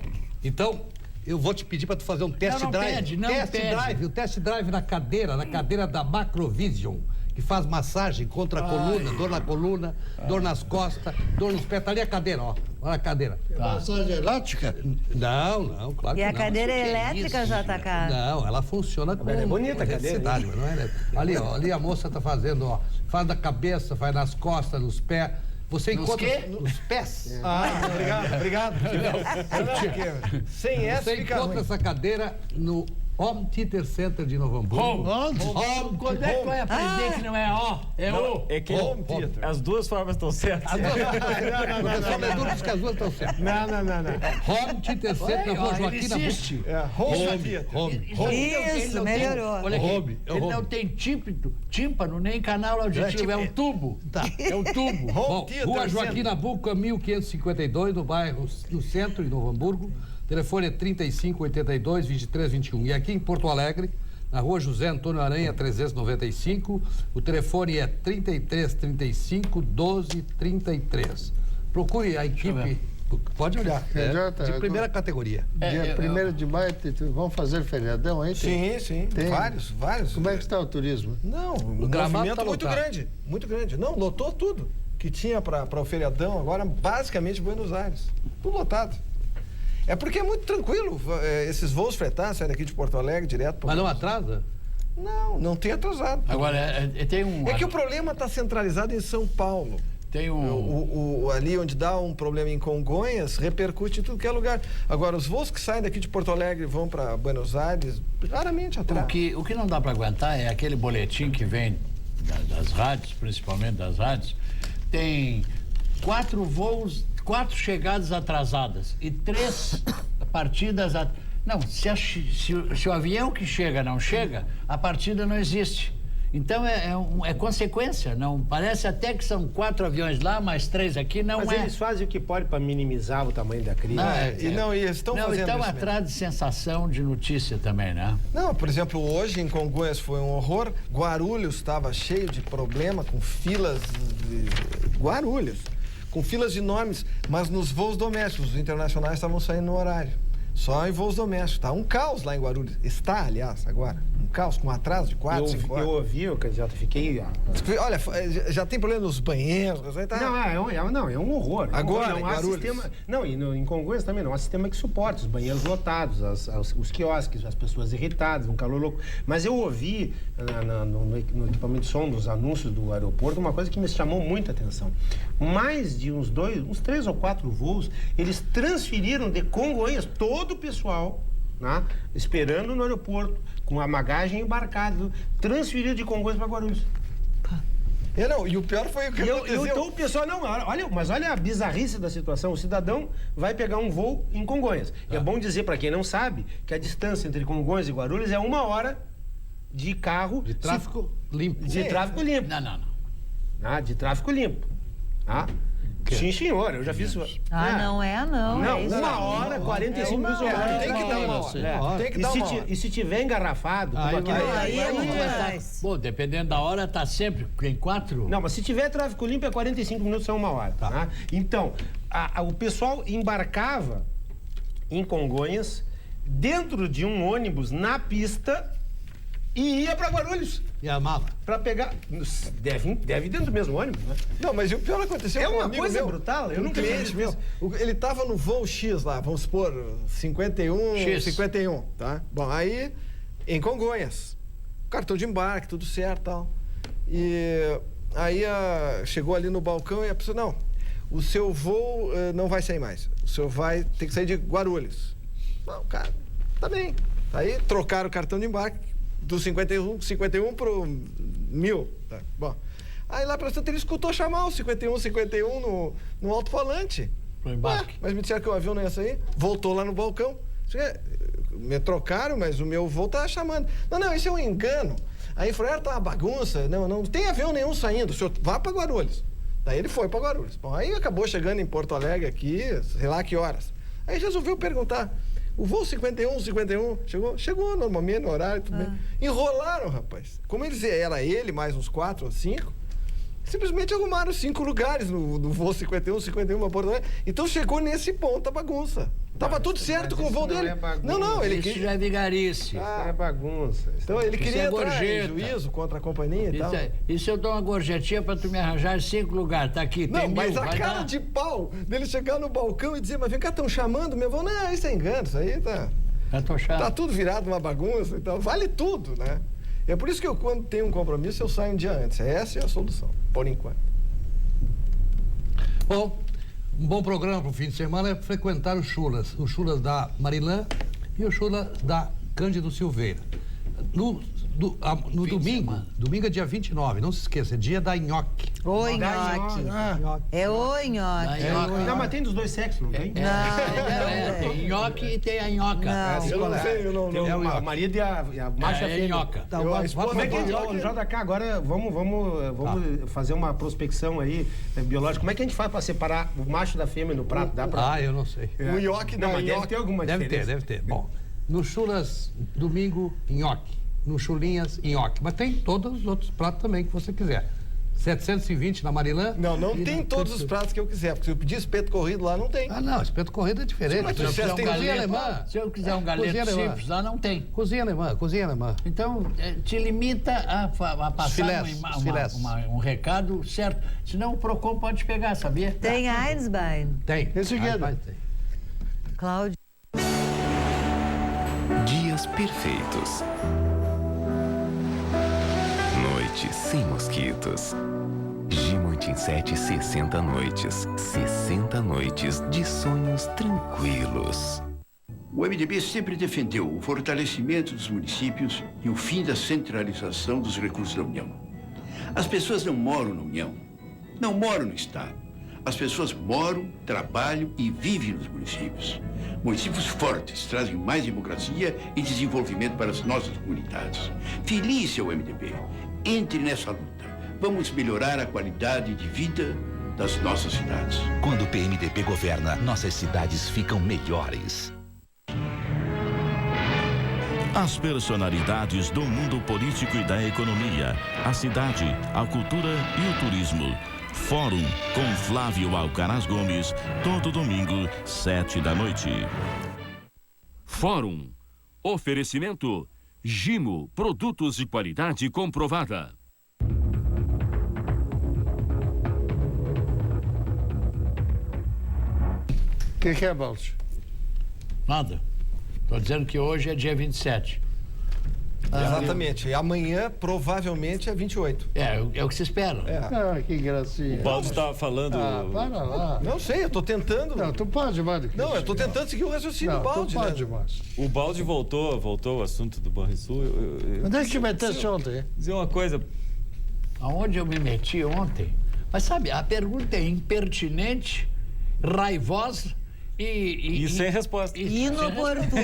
então eu vou te pedir para tu fazer um test Não drive. pede, não test pede. drive, o test drive na cadeira da Macrovision, que faz massagem contra a coluna, dor na coluna, dor nas costas, dor nos pés. Tá ali a cadeira, ó. Olha a cadeira. Massagem elástica? Não, claro E que a não. cadeira Isso que é elétrica, isso, JK? Não, ela funciona com é bonita a cadeira, eletricidade, mas não é elétrica. Ali, ó, ali a moça tá fazendo, ó, faz na cabeça, faz nas costas, nos pés. Você Nos encontra quê? nos pés. Obrigado. Sem essa Você fica encontra ruim. essa cadeira no Home Theater Center de Novo Hamburgo. Quando é que vai aprender que não é ó, é o? É que as duas formas estão certas. O pessoal da Edu diz que as duas estão certas. Não. Home Theater Center na Rua Joaquim insiste. Isso, melhorou. Olha aqui, Home, é o ele home. não tem tímpano, nem canal auditivo, é um tubo. É um tubo. Bom, Rua Joaquim Nabuco, 1552, no bairro, no centro, em Novo Hamburgo. O telefone é 3582-2321. E aqui em Porto Alegre, na Rua José Antônio Aranha, 395, o telefone é 3335-1233. Procure a equipe Pode olhar. Candiota, De primeira categoria. Dia 1º de maio, vão fazer feriadão aí? Sim. Tem. Vários. Como é que está o turismo? Não, o Gramado movimento tá muito lotado. grande. Muito grande. Não, lotou tudo que tinha para o feriadão, agora basicamente Buenos Aires. Tudo lotado. É porque é muito tranquilo. Esses voos fretados saem daqui de Porto Alegre direto para. Mas não atrasa? Não tem atrasado. Agora, tem um... É que o problema está centralizado em São Paulo. Tem um... Ali onde dá um problema em Congonhas, repercute em tudo que é lugar. Agora, os voos que saem daqui de Porto Alegre e vão para Buenos Aires, raramente atrasam. O que não dá para aguentar é aquele boletim que vem das rádios, principalmente das rádios, tem 4 voos, 4 chegadas atrasadas e 3 partidas... Não, se o avião que chega não chega, a partida não existe. Então é consequência, não parece até que são 4 aviões lá, mais 3 aqui, não Mas eles fazem o que pode para minimizar o tamanho da crise. E eles estão fazendo então isso atrás de sensação de notícia também, né? Não, por exemplo, hoje em Congonhas foi um horror. Guarulhos estava cheio de problema, com filas Guarulhos, com filas enormes, mas nos voos domésticos, os internacionais estavam saindo no horário. Só em voos domésticos, tá? Um caos lá em Guarulhos. Está, aliás, agora. Um caos com atraso de 4, 5 horas. Eu ouvi, candidato, fiquei... Olha, já tem problema nos banheiros. Tá? Não, é um horror. Agora, não há sistema... Não, e em Congonhas também não há sistema que suporte os banheiros lotados, os quiosques, as pessoas irritadas, um calor louco. Mas eu ouvi no equipamento de som dos anúncios do aeroporto uma coisa que me chamou muita atenção. Mais de uns 3 ou 4 voos, eles transferiram de Congonhas todo o pessoal, né, esperando no aeroporto, com a bagagem embarcada, transferido de Congonhas para Guarulhos. E o pior foi o que aconteceu. Então o pessoal, olha a bizarrice da situação. O cidadão vai pegar um voo em Congonhas. É bom dizer para quem não sabe que a distância entre Congonhas e Guarulhos é 1 hora de carro... De tráfego limpo. De tráfego limpo. Não. De tráfego limpo. Sim, senhor, eu já fiz isso. Não é, não. Não, é 1 hora, 45 minutos. Tem que dar 1 hora. Tem que dar 1 hora. E se tiver engarrafado... Aí é muito mais. Bom, dependendo da hora, tá sempre em 4... Não, mas se tiver tráfego limpo, é 45 minutos, é 1 hora. Tá. Né? Então, o pessoal embarcava em Congonhas, dentro de um ônibus, na pista, e ia para Guarulhos. E a mala? Para pegar... Deve ir dentro do mesmo ônibus, né? Não, mas o pior aconteceu com um amigo coisa meu, brutal. Eu nunca cliente vi meu. isso. Ele estava no voo X lá, vamos supor, 51, tá? Bom, aí, em Congonhas, cartão de embarque, tudo certo e tal. E aí chegou ali no balcão e a pessoa, não, o seu voo não vai sair mais. O senhor vai ter que sair de Guarulhos. Não, cara, tá bem. Aí trocaram o cartão de embarque do 51 pro 1000. Tá? Bom, aí lá pra Santa ele escutou chamar o 51 no alto-falante. Pro embarque. Mas me disseram que o avião não ia sair. Voltou lá no balcão. Me trocaram, mas o meu voo tá chamando. Não, isso é um engano. Aí falou, tá uma bagunça. Não tem avião nenhum saindo. O senhor vá pra Guarulhos. Daí ele foi pra Guarulhos. Bom, aí acabou chegando em Porto Alegre aqui, sei lá que horas. Aí resolveu perguntar. O voo 51 chegou normalmente no horário, tudo bem. Enrolaram, rapaz. Como era ele, mais uns 4 ou 5, simplesmente arrumaram 5 lugares no voo 51 para Porto Alegre. Então chegou nesse ponto a bagunça. Tava tudo certo com o voo dele. Ele isso já é vigarice. Isso é bagunça. Então ele queria entrar em gorjeta. juízo contra a companhia e tal. Isso eu dou uma gorjetinha pra tu me arranjar 5 lugares. Tá aqui, tem 1000. Mas a cara de pau dele chegar no balcão e dizer, mas vem cá, estão chamando meu voo. Não, isso é engano, isso aí tá tudo virado uma bagunça, então vale tudo, né? É por isso que quando tenho um compromisso, eu saio um dia antes. Essa é a solução, por enquanto. Bom, um bom programa para o fim de semana é frequentar os chulas da Marilã e os chulas da Cândido Silveira. No domingo é dia 29, não se esqueça, é dia da nhoque. O nhoque. É o nhoque. Não, mas tem dos dois sexos, não tem? Tem nhoque e tem a nhoca. Eu não sei, eu não. Tem o marido e a macha fêmea. Nhoca. Como é que JK, agora vamos fazer uma prospecção aí biológica. Como é que a gente faz para separar o macho da fêmea no prato? Eu não sei. O nhoque não, mas deve ter alguma diferença. Deve ter. Bom, no chulas, domingo, nhoque. No chulinhas, nhoque. Mas tem todos os outros pratos também que você quiser. 720 na Marilã? Não tem todos os pratos que eu quiser, porque se eu pedir espeto corrido lá, não tem. Ah, não, espeto corrido é diferente. Sim, mas Se eu quiser um galeto simples, lá não tem. Cozinha alemã. Então, te limita a passar um recado certo. Senão o PROCON pode te pegar, sabia? Tem Einsbein. Tem. Tem. Cláudio. Dias perfeitos. Noites sem mosquitos. Gimotin 7, 60 noites. 60 noites de sonhos tranquilos. O MDB sempre defendeu o fortalecimento dos municípios e o fim da centralização dos recursos da União. As pessoas não moram na União, não moram no Estado. As pessoas moram, trabalham e vivem nos municípios. Municípios fortes trazem mais democracia e desenvolvimento para as nossas comunidades. Feliz é o MDB. Entre nessa luta. Vamos melhorar a qualidade de vida das nossas cidades. Quando o PMDB governa, nossas cidades ficam melhores. As personalidades do mundo político e da economia, a cidade, a cultura e o turismo. Fórum com Flávio Alcaraz Gomes, todo domingo, 19h. Fórum. Oferecimento. Gimo, produtos de qualidade comprovada. O que é, Baldi? Nada. Estou dizendo que hoje é dia 27. Exatamente. E amanhã, provavelmente, é 28. É o que se espera. Ah, que gracinha. O Baldi estava falando... para lá. Não sei, eu tô tentando... Não, tu pode, Mário. Não, eu tô tentando seguir o raciocínio do Baldi, tu pode, Márcio. O Baldi voltou ao assunto do Banrisul. Onde é que te meteste ontem? Dizer uma coisa... Aonde eu me meti ontem? Mas sabe, a pergunta é impertinente, raivosa e sem resposta. Inoportuna.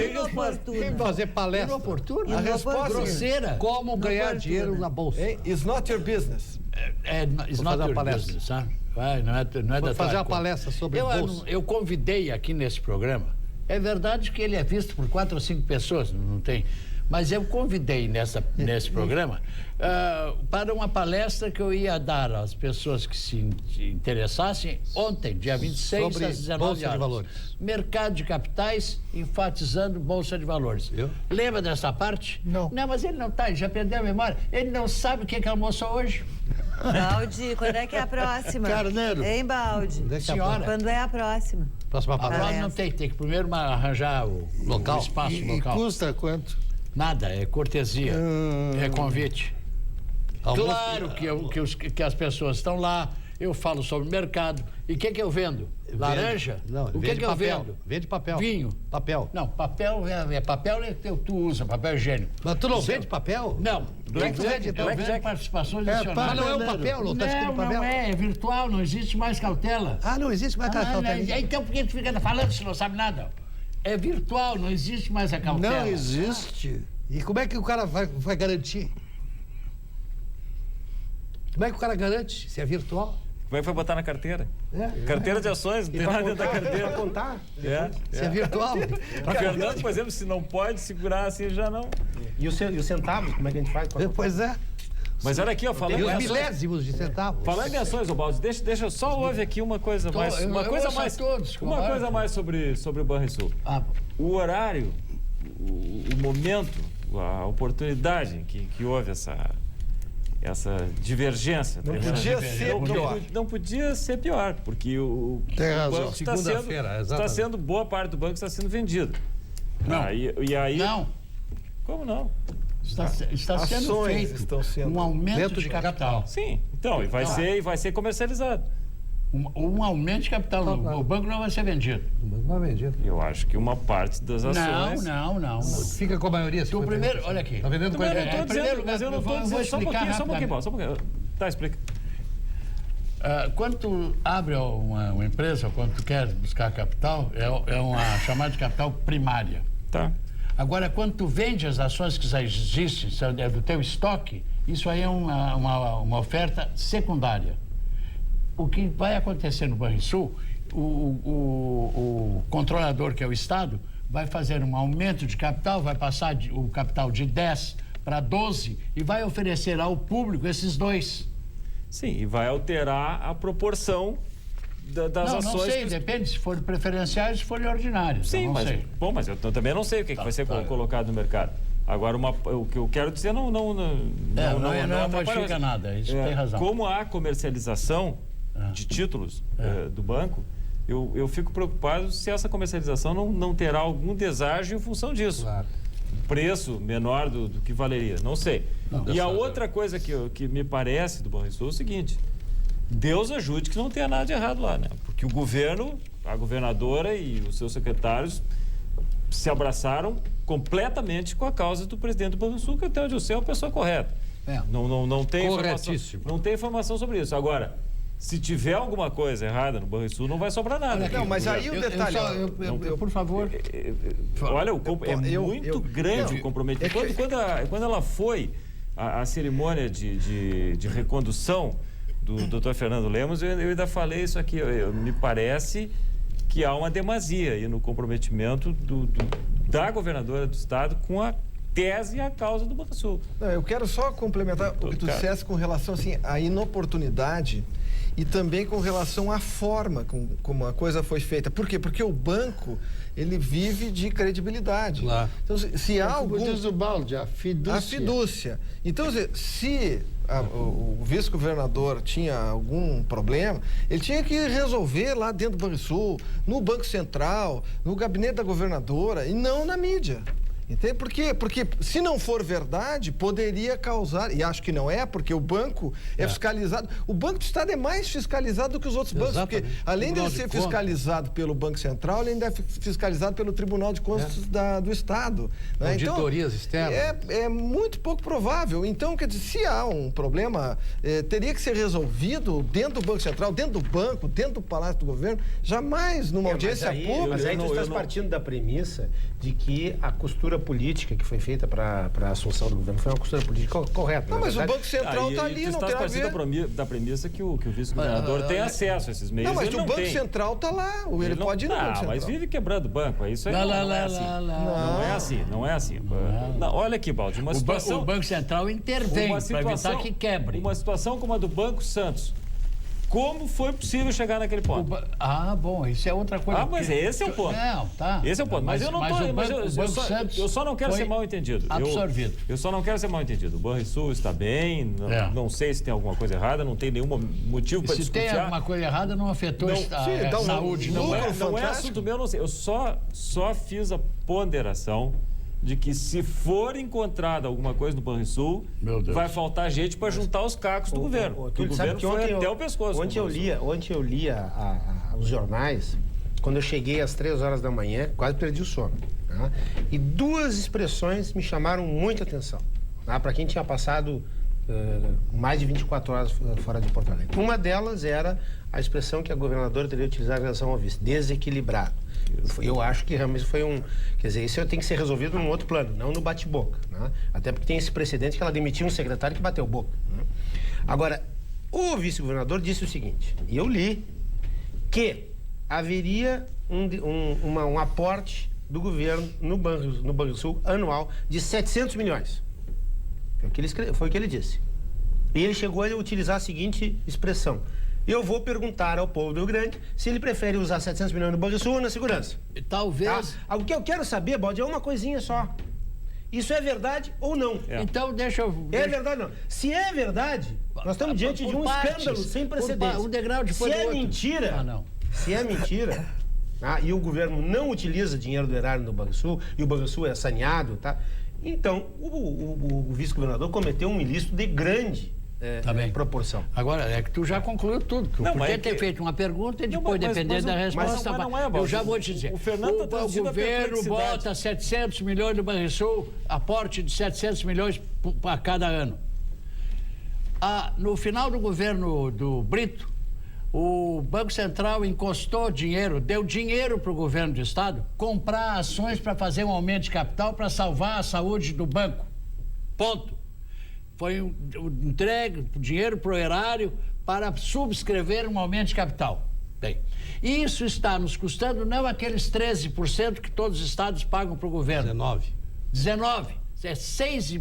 Inoportuna. Fazer palestra. Inoportuna. A resposta grosseira. Como ganhar dinheiro na bolsa. It's not your business. It's not your business, sabe? Não é Vou fazer uma palestra sobre bolsa. Eu convidei aqui nesse programa. É verdade que ele é visto por 4 ou 5 pessoas, não tem... Mas eu convidei nesse programa para uma palestra que eu ia dar às pessoas que se interessassem ontem, dia 26, sobre às 19 Bolsa horas. de Valores. Mercado de capitais, enfatizando Bolsa de Valores. Lembra dessa parte? Não. Não, mas ele não está, ele já perdeu a memória. Ele não sabe o que almoçou hoje. Baldi, quando é que é a próxima? Carneiro. Hein, Baldi? Senhora. Quando é a próxima? Próxima palestra. Agora não tem que primeiro arranjar o local, o espaço local. E custa quanto? Nada, é cortesia, é convite. Claro que as pessoas estão lá, eu falo sobre mercado. E o que eu vendo? Laranja? Não, o que eu vendo? Vende papel. Vinho. Papel. Não, papel papel é que tu usa, papel higiênico. Mas tu não vende papel? Não. Eu vendo participações nacionais. Mas não é um papel, não está escrito papel? Não é virtual, não existe mais cautela. Ah, não existe mais cautela. Então por que tu fica falando se não sabe nada? É virtual, não existe mais a cautela. Não existe. E como é que o cara vai garantir? Como é que o cara garante se é virtual? Como é que vai botar na carteira? Carteira de ações, não tem nada dentro da carteira. Pra contar. Se é virtual. O Fernando, por exemplo, se não pode segurar assim, já não. E os centavos, como é que a gente faz? Pois é. Mas olha aqui, ó, falando em ações. Milésimos de centavos. Falando em ações, ô Baldi, deixa só ouve aqui uma coisa mais. Uma coisa mais sobre o Banrisul. O horário, o momento, a oportunidade que houve essa divergência. Não podia ser pior. Não podia ser pior, porque o banco está sendo, boa parte do banco está sendo vendido. Não. E aí, não. Como não? Está sendo feito um aumento de capital. Sim, então, e vai ser comercializado. Um aumento de capital. O banco não vai ser vendido. O banco não é vendido. Eu acho que uma parte das ações... Não. Fica com a maioria. O primeiro, olha aqui. Está vendendo com a mas eu não estou dizendo. Só um pouquinho. Tá, explica. Quando tu abre uma empresa, quando tu quer buscar capital, é uma chamada de capital primária. Tá. Agora, quando tu vende as ações que já existem, do teu estoque, isso aí é uma oferta secundária. O que vai acontecer no Banrisul, o controlador, que é o Estado, vai fazer um aumento de capital, vai passar o capital de 10 para 12 e vai oferecer ao público esses 2. Sim, e vai alterar a proporção das ações. Não sei, depende se forem preferenciais ou se forem ordinários. Sim, mas eu também não sei o que vai ser colocado no mercado. Agora, o que eu quero dizer não modifica nada, isso tem razão. Como há comercialização de títulos do banco, eu fico preocupado se essa comercialização não terá algum deságio em função disso. Claro. Preço menor do que valeria, não sei. E a outra coisa que me parece do Banrisul é o seguinte: Deus ajude que não tenha nada de errado lá, né? Porque o governo, a governadora e os seus secretários se abraçaram completamente com a causa do presidente do Banrisul, que até onde eu sei é a pessoa correta. Não tem informação sobre isso. Agora, se tiver alguma coisa errada no Banrisul, não vai sobrar nada. Não, mas aí o detalhe... por favor... Olha, é muito grande o comprometimento. Quando ela foi à cerimônia de recondução do Dr. Fernando Lemos, eu ainda falei isso aqui. Me parece que há uma demasia aí no comprometimento da governadora do estado com a tese e a causa do Banrisul. Eu quero só complementar o que tu disseste com relação assim, à inoportunidade e também com relação à forma como a coisa foi feita. Por quê? Porque o banco, ele vive de credibilidade. Claro. Então, se há algum... Diz o balde, a fidúcia. A fidúcia. Então, se o vice-governador tinha algum problema, ele tinha que resolver lá dentro do Banrisul, no Banco Central, no gabinete da governadora e não na mídia. Entende? Por quê? Porque se não for verdade, poderia causar, e acho que não é, porque o banco é fiscalizado. O Banco do Estado é mais fiscalizado do que os outros bancos, porque além de ser fiscalizado pelo Banco Central, ele ainda é fiscalizado pelo Tribunal de Contas do Estado. Né? Auditorias externas. É muito pouco provável. Então, quer dizer, se há um problema, teria que ser resolvido dentro do Banco Central, dentro do banco, dentro do Palácio do Governo, jamais numa audiência pública. Mas aí tu estás partindo da premissa de que a costura política que foi feita para a assunção do governo foi uma costura política correta. Não, mas o Banco Central está ali, não tem a ver. Da premissa que o vice-governador tem acesso a esses meios. Não, mas o Banco Central está lá, ele pode ir no Banco Central. Mas vive quebrando o banco, isso aí não é assim. Olha aqui, Baldi, uma situação... O Banco Central intervém para evitar que quebre. Uma situação como a do Banco Santos. Como foi possível chegar naquele ponto? Bom, isso é outra coisa. Mas esse é o ponto. Não, tá. Esse é o ponto. Mas eu não tô... Eu só não quero ser mal entendido. Absorvido. Eu só não quero ser mal entendido. O Banrisul está bem, não sei se tem alguma coisa errada, não tem nenhum motivo para desconfiar. Se tem alguma coisa errada, não afetou a saúde. Não é assunto meu, não sei. Eu só fiz a ponderação de que se for encontrada alguma coisa no Banrisul, vai faltar gente para juntar os cacos do governo. O governo foi até o pescoço. Ontem eu lia os jornais, quando eu cheguei às 3 horas da manhã, quase perdi o sono. Tá? E 2 expressões me chamaram muita atenção. Tá? Para quem tinha passado mais de 24 horas fora de Porto Alegre. Uma delas era a expressão que a governadora teria utilizado em relação ao vice, desequilibrado. Eu acho que realmente foi Quer dizer, isso tem que ser resolvido num outro plano, não no bate-boca. Né? Até porque tem esse precedente que ela demitiu um secretário que bateu boca. Né? Agora, o vice-governador disse o seguinte, e eu li, que haveria um aporte do governo no Banrisul anual de 700 milhões. Foi o que ele disse. E ele chegou a utilizar a seguinte expressão: eu vou perguntar ao povo do Rio Grande se ele prefere usar 700 milhões no Banrisul ou na segurança. Talvez... Tá? O que eu quero saber, Baldi, é uma coisinha só. Isso é verdade ou não? Então, deixa eu... É verdade ou não? Se é verdade, nós estamos diante de um escândalo sem precedentes. Um degrau de se é mentira, se é mentira, e o governo não utiliza dinheiro do erário no Banrisul, e o Banrisul é saneado, tá? Então, o vice-governador cometeu um ilícito de grande proporção. Agora, é que tu já concluiu tudo. Podia ter feito uma pergunta e depois, dependendo da resposta... eu já vou te dizer. O governo bota 700 milhões no Banrisul, aporte de 700 milhões a cada ano. No final do governo do Brito, o Banco Central encostou dinheiro, deu dinheiro para o governo do Estado comprar ações para fazer um aumento de capital para salvar a saúde do banco. Ponto. Foi entregue dinheiro para o erário para subscrever um aumento de capital. Bem, isso está nos custando não aqueles 13% que todos os estados pagam para o governo. 19. 19. É 6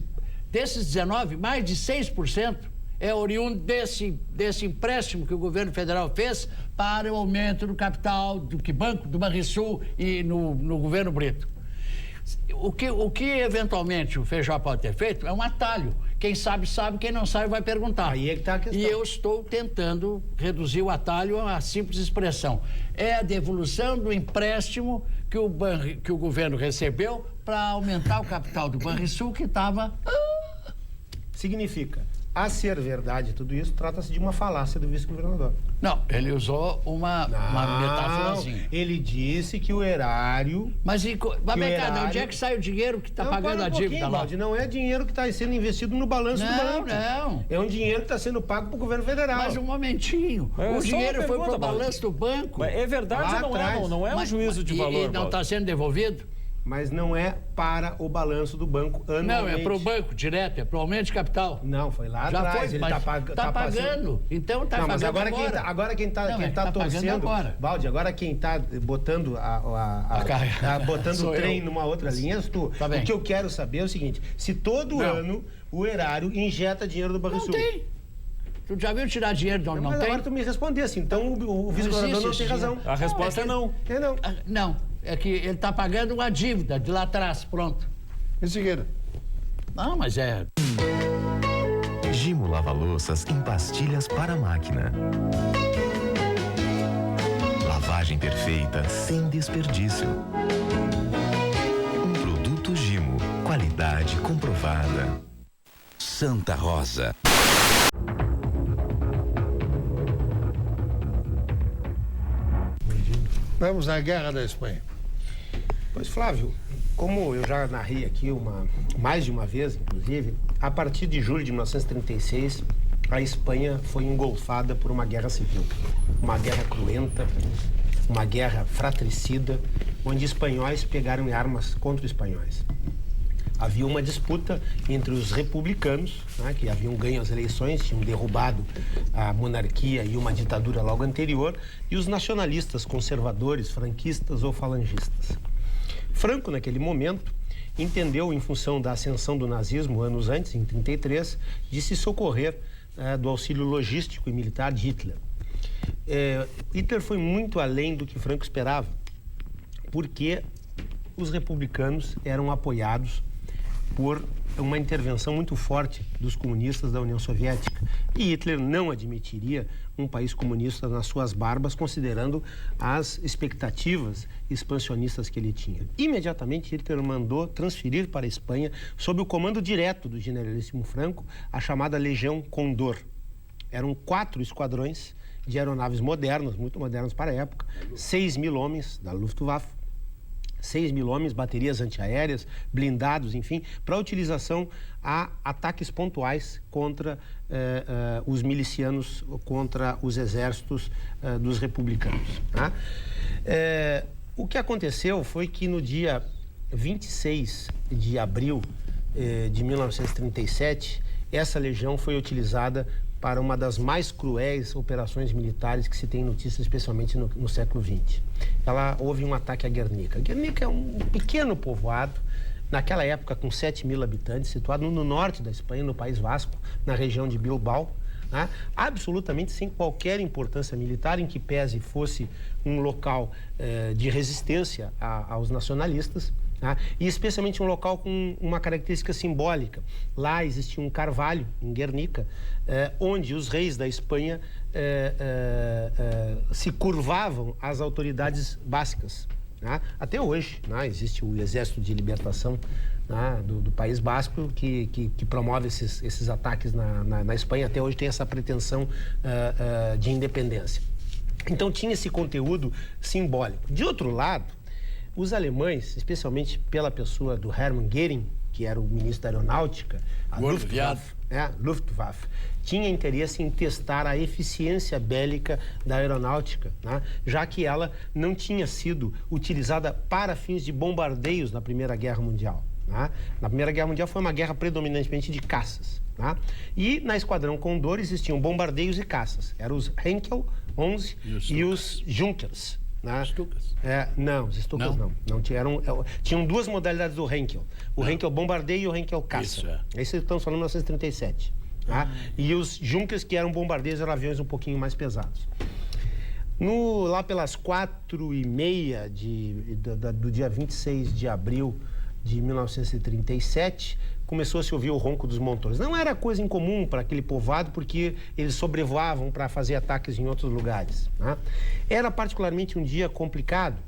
Desses 19, mais de 6% é oriundo desse empréstimo que o governo federal fez para o aumento do capital do Banrisul e no governo Brito. O que eventualmente o Feijó pode ter feito é um atalho. Quem sabe, sabe. Quem não sabe, vai perguntar. Aí é que está a questão. E eu estou tentando reduzir o atalho a uma simples expressão. É a devolução do empréstimo que o governo recebeu para aumentar o capital do Banrisul, que estava... Significa, a ser verdade tudo isso, trata-se de uma falácia do vice-governador. Não, ele usou uma metáforazinha. Ele disse que o erário... Mas vem cá, onde é que sai o dinheiro que está pagando a dívida lá? Não é dinheiro que está sendo investido no balanço do banco. Não. É um dinheiro que está sendo pago para o governo federal. Mas um momentinho. O dinheiro foi para o balanço do banco. Mas é verdade ou não é um juízo de valor? E não está sendo devolvido? Mas não é para o balanço do banco anualmente. Não, é para o banco direto, é para o aumento de capital. Não, foi lá já atrás. Foi, ele está pagando. Então está pagando agora. Agora quem está torcendo... Baldi, agora quem está botando botando o trem numa outra linha és tu. Tá bem. O que eu quero saber é o seguinte, se todo ano o erário injeta dinheiro do Banrisul. Não tem. Tu já viu tirar dinheiro de onde não tem? Agora tu me respondesse, então o vice-governador não tem razão. A resposta é não. Não. É que ele está pagando uma dívida de lá atrás, pronto. Em seguida. Não, mas é... Gimo lava-louças em pastilhas para a máquina. Lavagem perfeita, sem desperdício. Um produto Gimo, qualidade comprovada. Santa Rosa. Vamos à Guerra da Espanha. Pois, Flávio, como eu já narrei aqui mais de uma vez, inclusive, a partir de julho de 1936, a Espanha foi engolfada por uma guerra civil. Uma guerra cruenta, uma guerra fratricida, onde espanhóis pegaram armas contra espanhóis. Havia uma disputa entre os republicanos, né, que haviam ganho as eleições, tinham derrubado a monarquia e uma ditadura logo anterior, e os nacionalistas conservadores, franquistas ou falangistas. Franco, naquele momento, entendeu, em função da ascensão do nazismo anos antes, em 1933, de se socorrer do auxílio logístico e militar de Hitler. Hitler foi muito além do que Franco esperava, porque os republicanos eram apoiados por uma intervenção muito forte dos comunistas da União Soviética. E Hitler não admitiria um país comunista nas suas barbas, considerando as expectativas expansionistas que ele tinha. Imediatamente, Hitler mandou transferir para a Espanha, sob o comando direto do generalíssimo Franco, a chamada Legião Condor. Eram 4 esquadrões de aeronaves modernas, muito modernas para a época, 6.000 homens da Luftwaffe, 6.000 homens, baterias antiaéreas, blindados, enfim, para utilização a ataques pontuais contra os milicianos, contra os exércitos dos republicanos. Tá? O que aconteceu foi que no dia 26 de abril de 1937, essa legião foi utilizada para uma das mais cruéis operações militares que se tem notícia, especialmente no século XX. Houve um ataque a Guernica. Guernica é um pequeno povoado, naquela época com 7.000 habitantes, situado no norte da Espanha, no País Vasco, na região de Bilbao, né? Absolutamente sem qualquer importância militar, em que pese fosse um local de resistência aos nacionalistas, tá? E especialmente um local com uma característica simbólica. Lá existia um carvalho, em Guernica, onde os reis da Espanha se curvavam às autoridades bascas. Tá? Até hoje, né? Existe o Exército de Libertação, né? do País Basco, que promove esses ataques na Espanha. Até hoje tem essa pretensão de independência. Então tinha esse conteúdo simbólico. De outro lado, os alemães, especialmente pela pessoa do Hermann Göring, que era o ministro da Aeronáutica, a Luftwaffe, tinha interesse em testar a eficiência bélica da aeronáutica, né? Já que ela não tinha sido utilizada para fins de bombardeios na Primeira Guerra Mundial. Né? Na Primeira Guerra Mundial foi uma guerra predominantemente de caças. Né? E na Esquadrão Condor existiam bombardeios e caças. Eram os Heinkel 11 e os Junkers. Né? Stukas? Não, os Stukas não tinham duas modalidades do Heinkel. O Heinkel bombardeio e o Heinkel caça. Esse estamos falando em 1937. Tá? E os Junkers, que eram bombardeios, eram aviões um pouquinho mais pesados. Lá pelas 4h30 do dia 26 de abril de 1937, começou a se ouvir o ronco dos montores. Não era coisa incomum para aquele povoado, porque eles sobrevoavam para fazer ataques em outros lugares. Né? Era particularmente um dia complicado,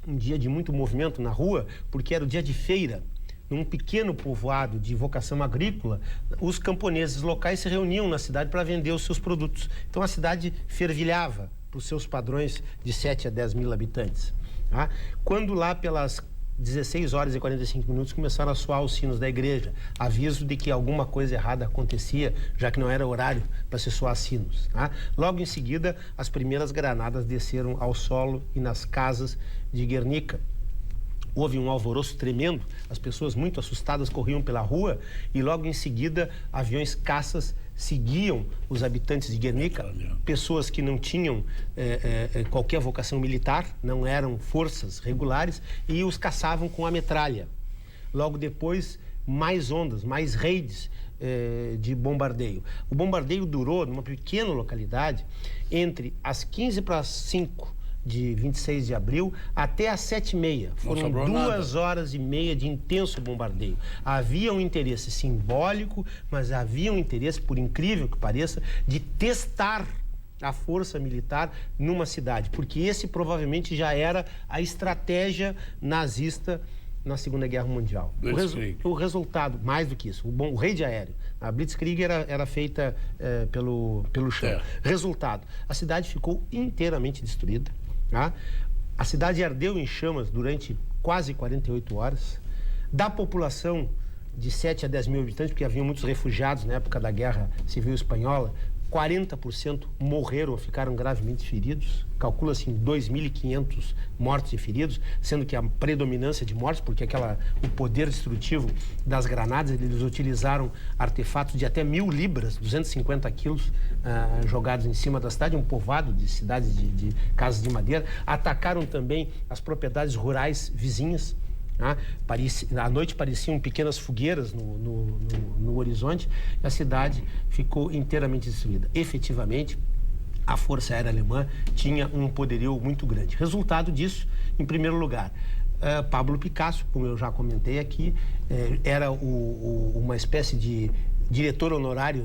um dia de muito movimento na rua, porque era o dia de feira. Num pequeno povoado de vocação agrícola, os camponeses locais se reuniam na cidade para vender os seus produtos. Então a cidade fervilhava para os seus padrões de 7 a 10 mil habitantes. Tá? Quando lá pelas 16 horas e 45 minutos começaram a soar os sinos da igreja, aviso de que alguma coisa errada acontecia, já que não era horário para se soar sinos. Tá? Logo em seguida, as primeiras granadas desceram ao solo e nas casas de Guernica. Houve um alvoroço tremendo, as pessoas muito assustadas corriam pela rua e logo em seguida aviões caças seguiam os habitantes de Guernica, pessoas que não tinham qualquer vocação militar, não eram forças regulares, e os caçavam com a metralha. Logo depois, mais ondas, mais raids de bombardeio. O bombardeio durou, numa pequena localidade, entre as 15:05 de 26 de abril até às 7h30. Foram 2 horas e meia de intenso bombardeio. Havia um interesse simbólico, mas havia um interesse, por incrível que pareça, de testar a força militar numa cidade, porque esse provavelmente já era a estratégia nazista na Segunda Guerra Mundial. O resultado, mais do que isso, o raid aéreo, a Blitzkrieg era feita pelo chão. Resultado, a cidade ficou inteiramente destruída. Tá? A cidade ardeu em chamas durante quase 48 horas. Da população de 7 a 10 mil habitantes, porque haviam muitos refugiados na época da Guerra Civil Espanhola, 40% morreram ou ficaram gravemente feridos. Calcula-se em 2.500 mortos e feridos, sendo que a predominância de mortes, porque o poder destrutivo das granadas, eles utilizaram artefatos de até 1.000 libras, 250 quilos, jogados em cima da cidade, um povoado de cidades de casas de madeira. Atacaram também as propriedades rurais vizinhas. À noite pareciam pequenas fogueiras no horizonte, e a cidade ficou inteiramente destruída. Efetivamente, a Força Aérea Alemã tinha um poderio muito grande. Resultado disso, em primeiro lugar, Pablo Picasso, como eu já comentei aqui, era uma espécie de diretor honorário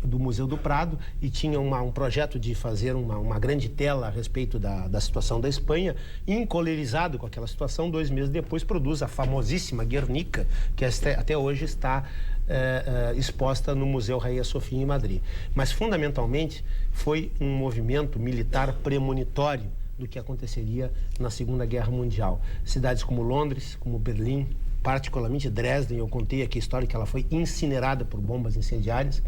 do Museu do Prado, e tinha um projeto de fazer uma grande tela a respeito da situação da Espanha. Encolerizado com aquela situação, 2 meses depois produz a famosíssima Guernica, que até hoje está exposta no Museu Rainha Sofia em Madrid. Mas fundamentalmente foi um movimento militar premonitório do que aconteceria na Segunda Guerra Mundial. Cidades como Londres, como Berlim, particularmente Dresden, eu contei aqui a história que ela foi incinerada por bombas incendiárias.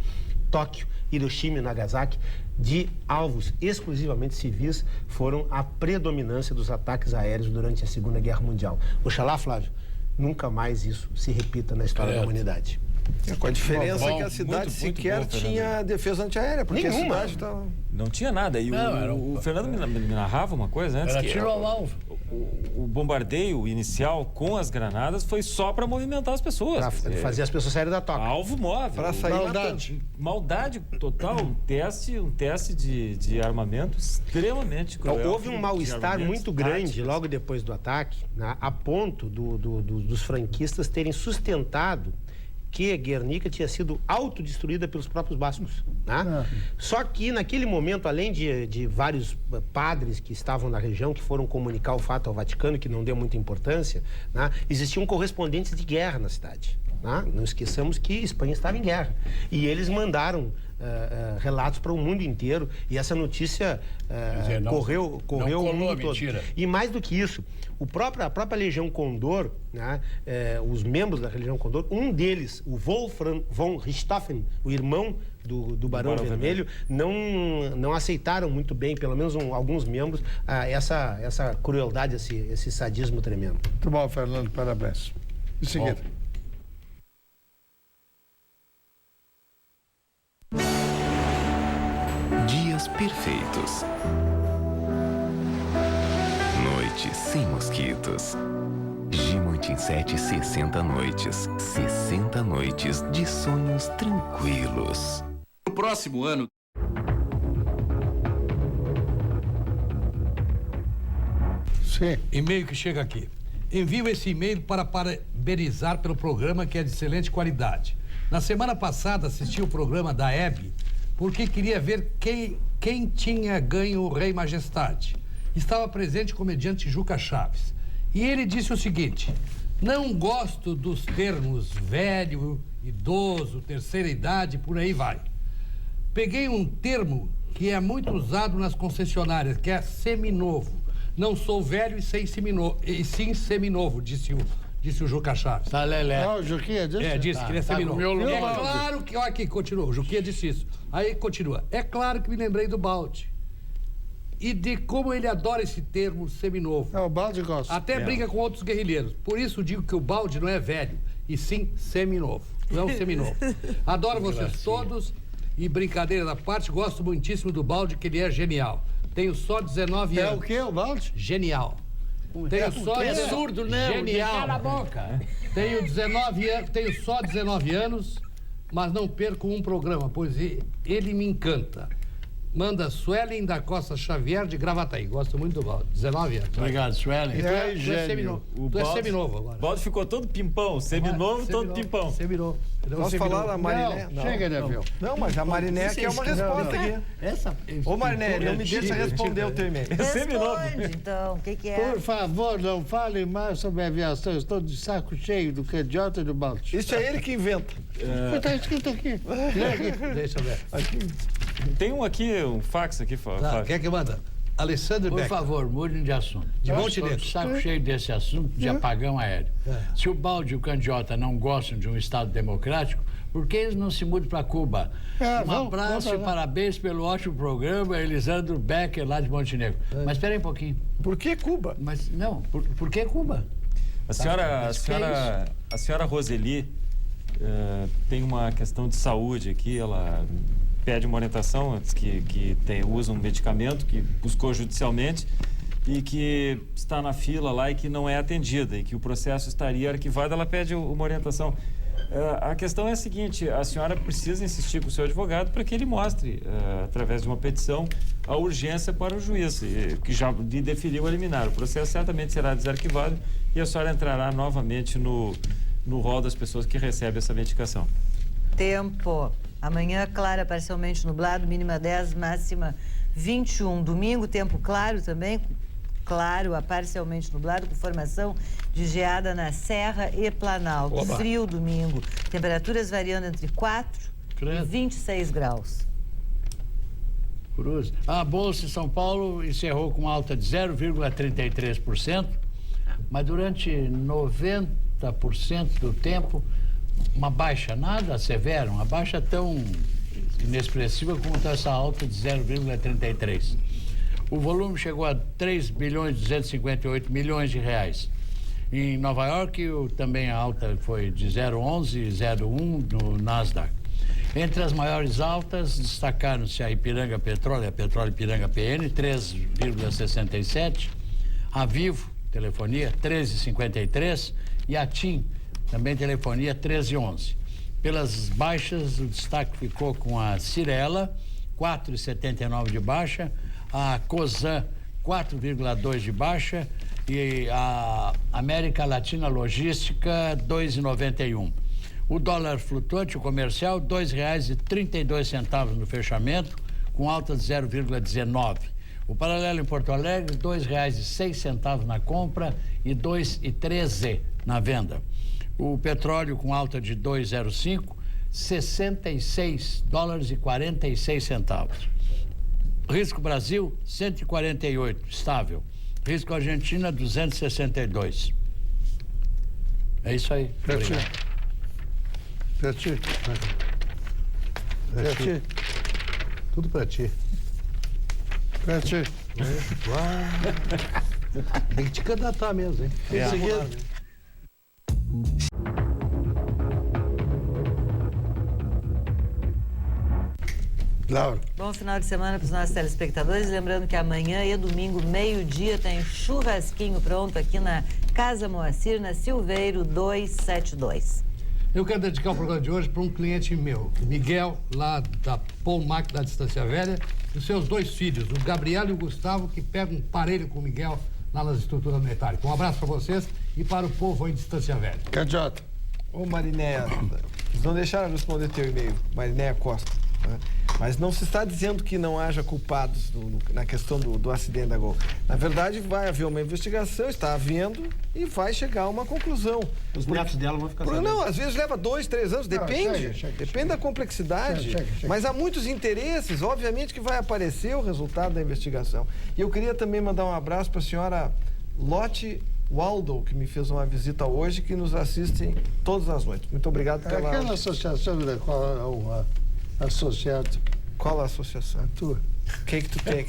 Tóquio, Hiroshima e Nagasaki, de alvos exclusivamente civis, foram a predominância dos ataques aéreos durante a Segunda Guerra Mundial. Oxalá, Flávio, nunca mais isso se repita na história da humanidade. Com a diferença que a cidade sequer tinha defesa antiaérea, porque nenhuma. A cidade estava... Não tinha nada. E o Fernando me narrava uma coisa antes, que tiro ao alvo. O bombardeio inicial com as granadas foi só para movimentar as pessoas. Para fazer as pessoas saírem da toca. Alvo móvel. Para sair Maldade total. Um teste de armamento extremamente cruel. Houve um mal-estar muito grande logo depois do ataque, né, a ponto dos franquistas terem sustentado que Guernica tinha sido autodestruída pelos próprios bascos. Né? Só que, naquele momento, além de vários padres que estavam na região, que foram comunicar o fato ao Vaticano, que não deu muita importância, né, existiam correspondentes de guerra na cidade. Né? Não esqueçamos que a Espanha estava em guerra. E eles mandaram relatos para o mundo inteiro, e essa notícia correu o mundo todo. E mais do que isso, a própria Legião Condor, né, os membros da Legião Condor, um deles, o Wolfram von Richthofen, o irmão do Barão Vermelho, não aceitaram muito bem, pelo menos alguns membros, essa crueldade, esse sadismo tremendo. Muito bom, Fernando, parabéns. Em seguida. Dias perfeitos. noite sem mosquitos. Gimo 87 60 noites. 60 noites de sonhos tranquilos. No próximo ano... Sim. E-mail que chega aqui. Envio esse e-mail para parabenizar pelo programa, que é de excelente qualidade. Na semana passada assisti o programa da Hebe porque queria ver quem tinha ganho o Rei Majestade. Estava presente o comediante Juca Chaves. E ele disse o seguinte: não gosto dos termos velho, idoso, terceira idade, por aí vai. Peguei um termo que é muito usado nas concessionárias, que é seminovo. Não sou velho e sim seminovo, disse o Juca Chaves. Tá, Lelé. Ah, o Juquinha disse? Disse que ele é seminovo. É lugar. claro que... Olha aqui, continua. O Juquinha disse isso. Aí continua. É claro que me lembrei do Baldi. E de como ele adora esse termo seminovo. O Baldi gosta. Até briga com outros guerrilheiros. Por isso digo que o Baldi não é velho, e sim seminovo. Não é um seminovo. Adoro vocês todos e, brincadeira da parte, gosto muitíssimo do Baldi, que ele é genial. Tenho só 19 anos. É o quê, o Baldi? Genial. Tenho só... É absurdo, não. Genial. Cala a boca. Tenho 19 anos, tenho só 19 anos, mas não perco um programa, pois ele me encanta. Manda Suelen da Costa Xavier de Gravataí. Gosto muito do Baldi. 19 anos. Obrigado, Suelen. Tu é seminovo. Tu é seminovo agora. O Baldi ficou todo pimpão. Seminovo, todo pimpão. Seminovo. Posso falar da Mariné? Não, chega, Neville. Não, mas a Mariné quer uma resposta aqui. Ô, Mariné, não me deixa responder o teu e-mail. Responde, então. O que é? Por favor, não fale mais sobre aviação. Eu estou de saco cheio do candidato e do Baldi. Isso é ele que inventa. Está escrito aqui. Deixa eu ver. Tem um fax aqui, Fábio. Quem é que manda? Alessandro Por Beck. favor, mudem de assunto. De Eu Montenegro. estou de saco cheio desse assunto de apagão aéreo. Se o Baldi e o Candiota não gostam de um Estado democrático, por que eles não se mudam para Cuba? Um abraço e parabéns pelo ótimo programa, Elisandro Becker, lá de Montenegro. Mas espera aí um pouquinho. Por que Cuba? Mas não, por que Cuba? A senhora Roseli tem uma questão de saúde aqui, ela pede uma orientação, diz que usa um medicamento que buscou judicialmente e que está na fila lá e que não é atendida e que o processo estaria arquivado. Ela pede uma orientação. A questão é a seguinte: a senhora precisa insistir com o seu advogado para que ele mostre, através de uma petição, a urgência para o juiz, que já lhe deferiu a liminar. O processo certamente será desarquivado e a senhora entrará novamente no rol das pessoas que recebem essa medicação. Tempo. Amanhã, clara, parcialmente nublado, mínima 10, máxima 21. Domingo, tempo claro também, claro a parcialmente nublado, com formação de geada na Serra e Planalto. Oba. Frio domingo, temperaturas variando entre 4 e 26 graus. Cruz. A Bolsa de São Paulo encerrou com alta de 0,33%, mas durante 90% do tempo, uma baixa nada severa, uma baixa tão inexpressiva quanto essa alta de 0,33%. O volume chegou a 3 bilhões e 258 milhões de reais. Em Nova York, também a alta foi de 0,11 e 0,1 no Nasdaq. Entre as maiores altas, destacaram-se a Ipiranga Petróleo, a Petróleo Ipiranga PN, 3,67, a Vivo, telefonia, 13,53 e a TIM, também telefonia, 13,11. Pelas baixas, o destaque ficou com a Cirela, 4,79 de baixa, a Cosan, 4,2 de baixa e a América Latina Logística, 2,91. O dólar flutuante, o comercial, R$ 2,32 no fechamento, com alta de 0,19. O paralelo em Porto Alegre, R$ 2,06 na compra e 2,13 na venda. O petróleo com alta de 2,05, $66,46. Risco Brasil, 148, estável. Risco Argentina, 262. É isso aí. Pra ti. Tudo pra ti. Pra ti. Tem que te candidatar mesmo, hein? Em seguida. Laura. Bom final de semana para os nossos telespectadores. Lembrando que amanhã e domingo, meio-dia, tem churrasquinho pronto aqui na Casa Moacir, na Silveiro 272. Eu quero dedicar o programa de hoje para um cliente meu, Miguel, lá da Polmac da Distância Velha, e os seus 2 filhos, o Gabriel e o Gustavo, que pegam um parelho com o Miguel lá nas estruturas metálicas. Um abraço para vocês e para o povo aí de Distância Velha. Candidato. Ô Marinéia, eles não deixaram responder teu e-mail, Marinéia Costa. Né? Mas não se está dizendo que não haja culpados na questão do acidente da Gol. Na verdade, vai haver uma investigação, está havendo, e vai chegar a uma conclusão. Os netos dela vão ficar sabendo. Não, às vezes leva 2, 3 anos, depende. Depende da complexidade. Mas há muitos interesses, obviamente que vai aparecer o resultado da investigação. E eu queria também mandar um abraço para a senhora Lotte Waldo, que me fez uma visita hoje, que nos assiste todas as noites. Muito obrigado pela... Aquela associação da qual é o associado. Qual a associação? A tua. O que tu tem?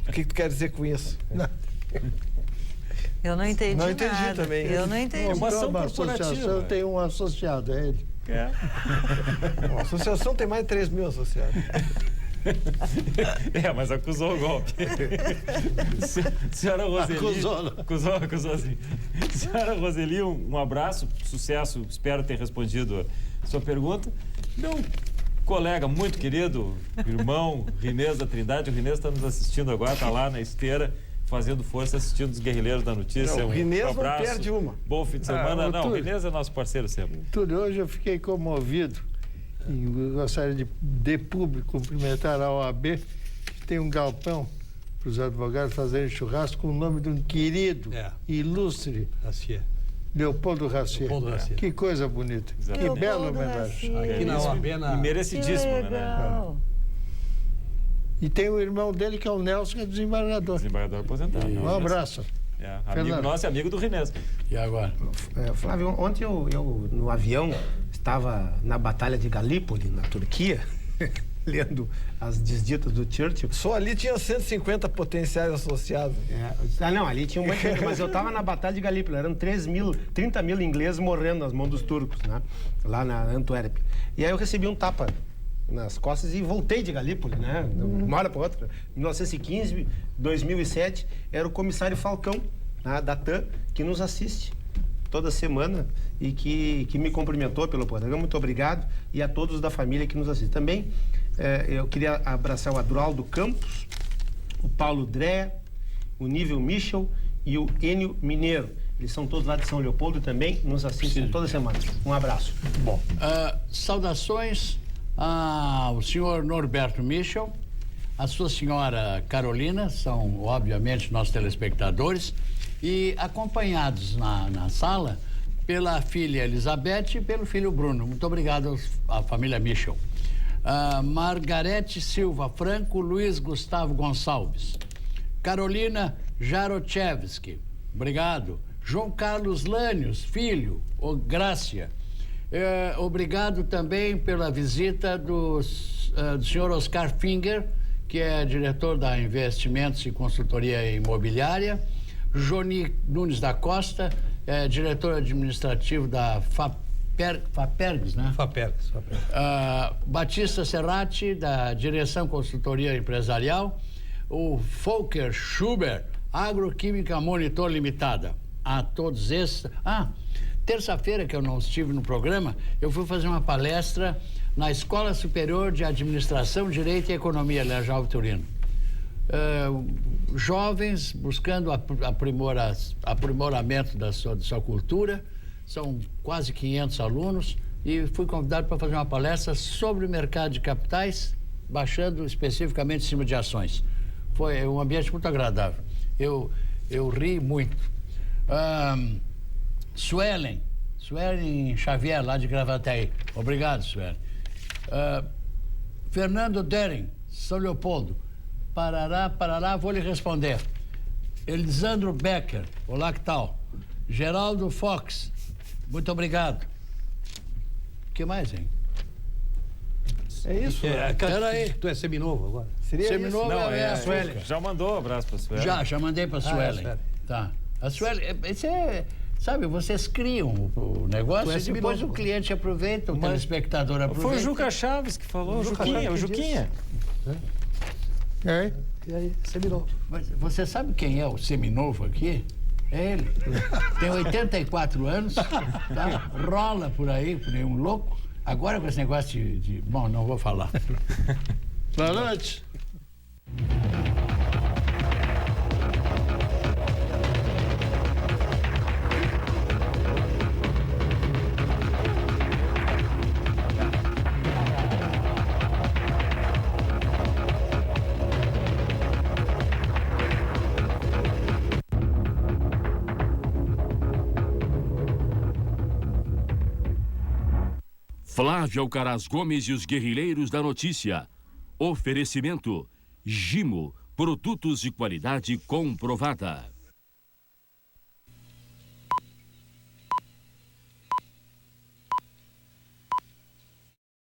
O que tu quer dizer com isso? Não. Eu não entendi Não entendi nada. também. Eu não entendi. Uma associação tem um associado, é ele. A associação tem mais de 3 mil associados. Mas acusou o golpe. Senhora Roseli. Acusou assim. Senhora Roseli, um abraço, sucesso, espero ter respondido a sua pergunta. Meu colega muito querido, irmão Rinês da Trindade, o Rinês está nos assistindo agora, está lá na esteira, fazendo força, assistindo os Guerrilheiros da Notícia. O Rinês não perde uma. Bom fim de semana. O Rinês é nosso parceiro sempre. Túlio, hoje eu fiquei comovido. E gostaria de público cumprimentar a OAB, que tem um galpão para os advogados fazerem churrasco com o nome de um querido, ilustre Leopoldo Racier. Que coisa bonita. Exatamente. Que bela homenagem. Aqui na OAB, merecidíssimo, né? E tem o irmão dele, que é o Nelson, que é desembargador. Desembargador aposentado. Um abraço. Amigo nosso e amigo do Rinês. E agora? Flávio, ontem eu no avião estava na Batalha de Galípoli, na Turquia, lendo as desditas do Churchill. Só ali tinha 150 potenciais associados. Não, ali tinha um monte de gente, mas eu estava na Batalha de Galípoli, eram 30 mil ingleses morrendo nas mãos dos turcos, né? Lá na Antuérpia. E aí eu recebi um tapa nas costas e voltei de Galípoli, né? Uma hora para outra. 1915, 2007, era o comissário Falcão, né, da TAM, que nos assiste toda semana e que me cumprimentou pelo programa. Muito obrigado. E a todos da família que nos assistem. Também eu queria abraçar o Adroaldo Campos, o Paulo Dré, o Nível Michel e o Enio Mineiro. Eles são todos lá de São Leopoldo e também nos assistem toda semana. Um abraço. Bom, saudações ao senhor Norberto Michel, a sua senhora Carolina, são obviamente nossos telespectadores, e acompanhados na sala pela filha Elizabeth e pelo filho Bruno. Muito obrigado à família Michel. Margarete Silva Franco, Luiz Gustavo Gonçalves, Carolina Jarochevski, obrigado. João Carlos Lânios, filho, Grácia. Obrigado também pela visita do senhor Oscar Finger, que é diretor da Investimentos e Consultoria Imobiliária. Joni Nunes da Costa, diretor administrativo da Fapergs, né? Fapergs. Batista Serrati, da Direção Consultoria Empresarial. O Volker Schubert, Agroquímica Monitor Limitada. A todos esses... terça-feira, que eu não estive no programa, eu fui fazer uma palestra na Escola Superior de Administração, Direito e Economia, Leal Turino. Jovens buscando aprimoramento da sua cultura, são quase 500 alunos, e fui convidado para fazer uma palestra sobre o mercado de capitais, baixando especificamente em cima de ações. Foi um ambiente muito agradável. Eu ri muito. Suelen Xavier, lá de Gravataí. Obrigado, Suelen. Fernando Dering, São Leopoldo. Parará, vou lhe responder. Elisandro Becker, olá, que tal? Geraldo Fox, muito obrigado. O que mais, hein? É isso? Peraí. Tu é seminovo agora? Seria seminovo isso? é a Suelen. Já mandou um abraço para a Suelen? Já mandei para a Suelen. Tá. A Suelen, sabe, vocês criam o negócio e depois o cliente aproveita, o telespectador aproveita. Foi o Juca Chaves que falou, o Juquinha. É? E aí, seminovo. Mas você sabe quem é o seminovo aqui? É ele. Tem 84 anos, tá? Rola por aí, por aí um louco. Agora com esse negócio de... Bom, não vou falar. Boa noite. Flávio Alcaraz Gomes e os Guerrilheiros da Notícia. Oferecimento: Gimo, produtos de qualidade comprovada.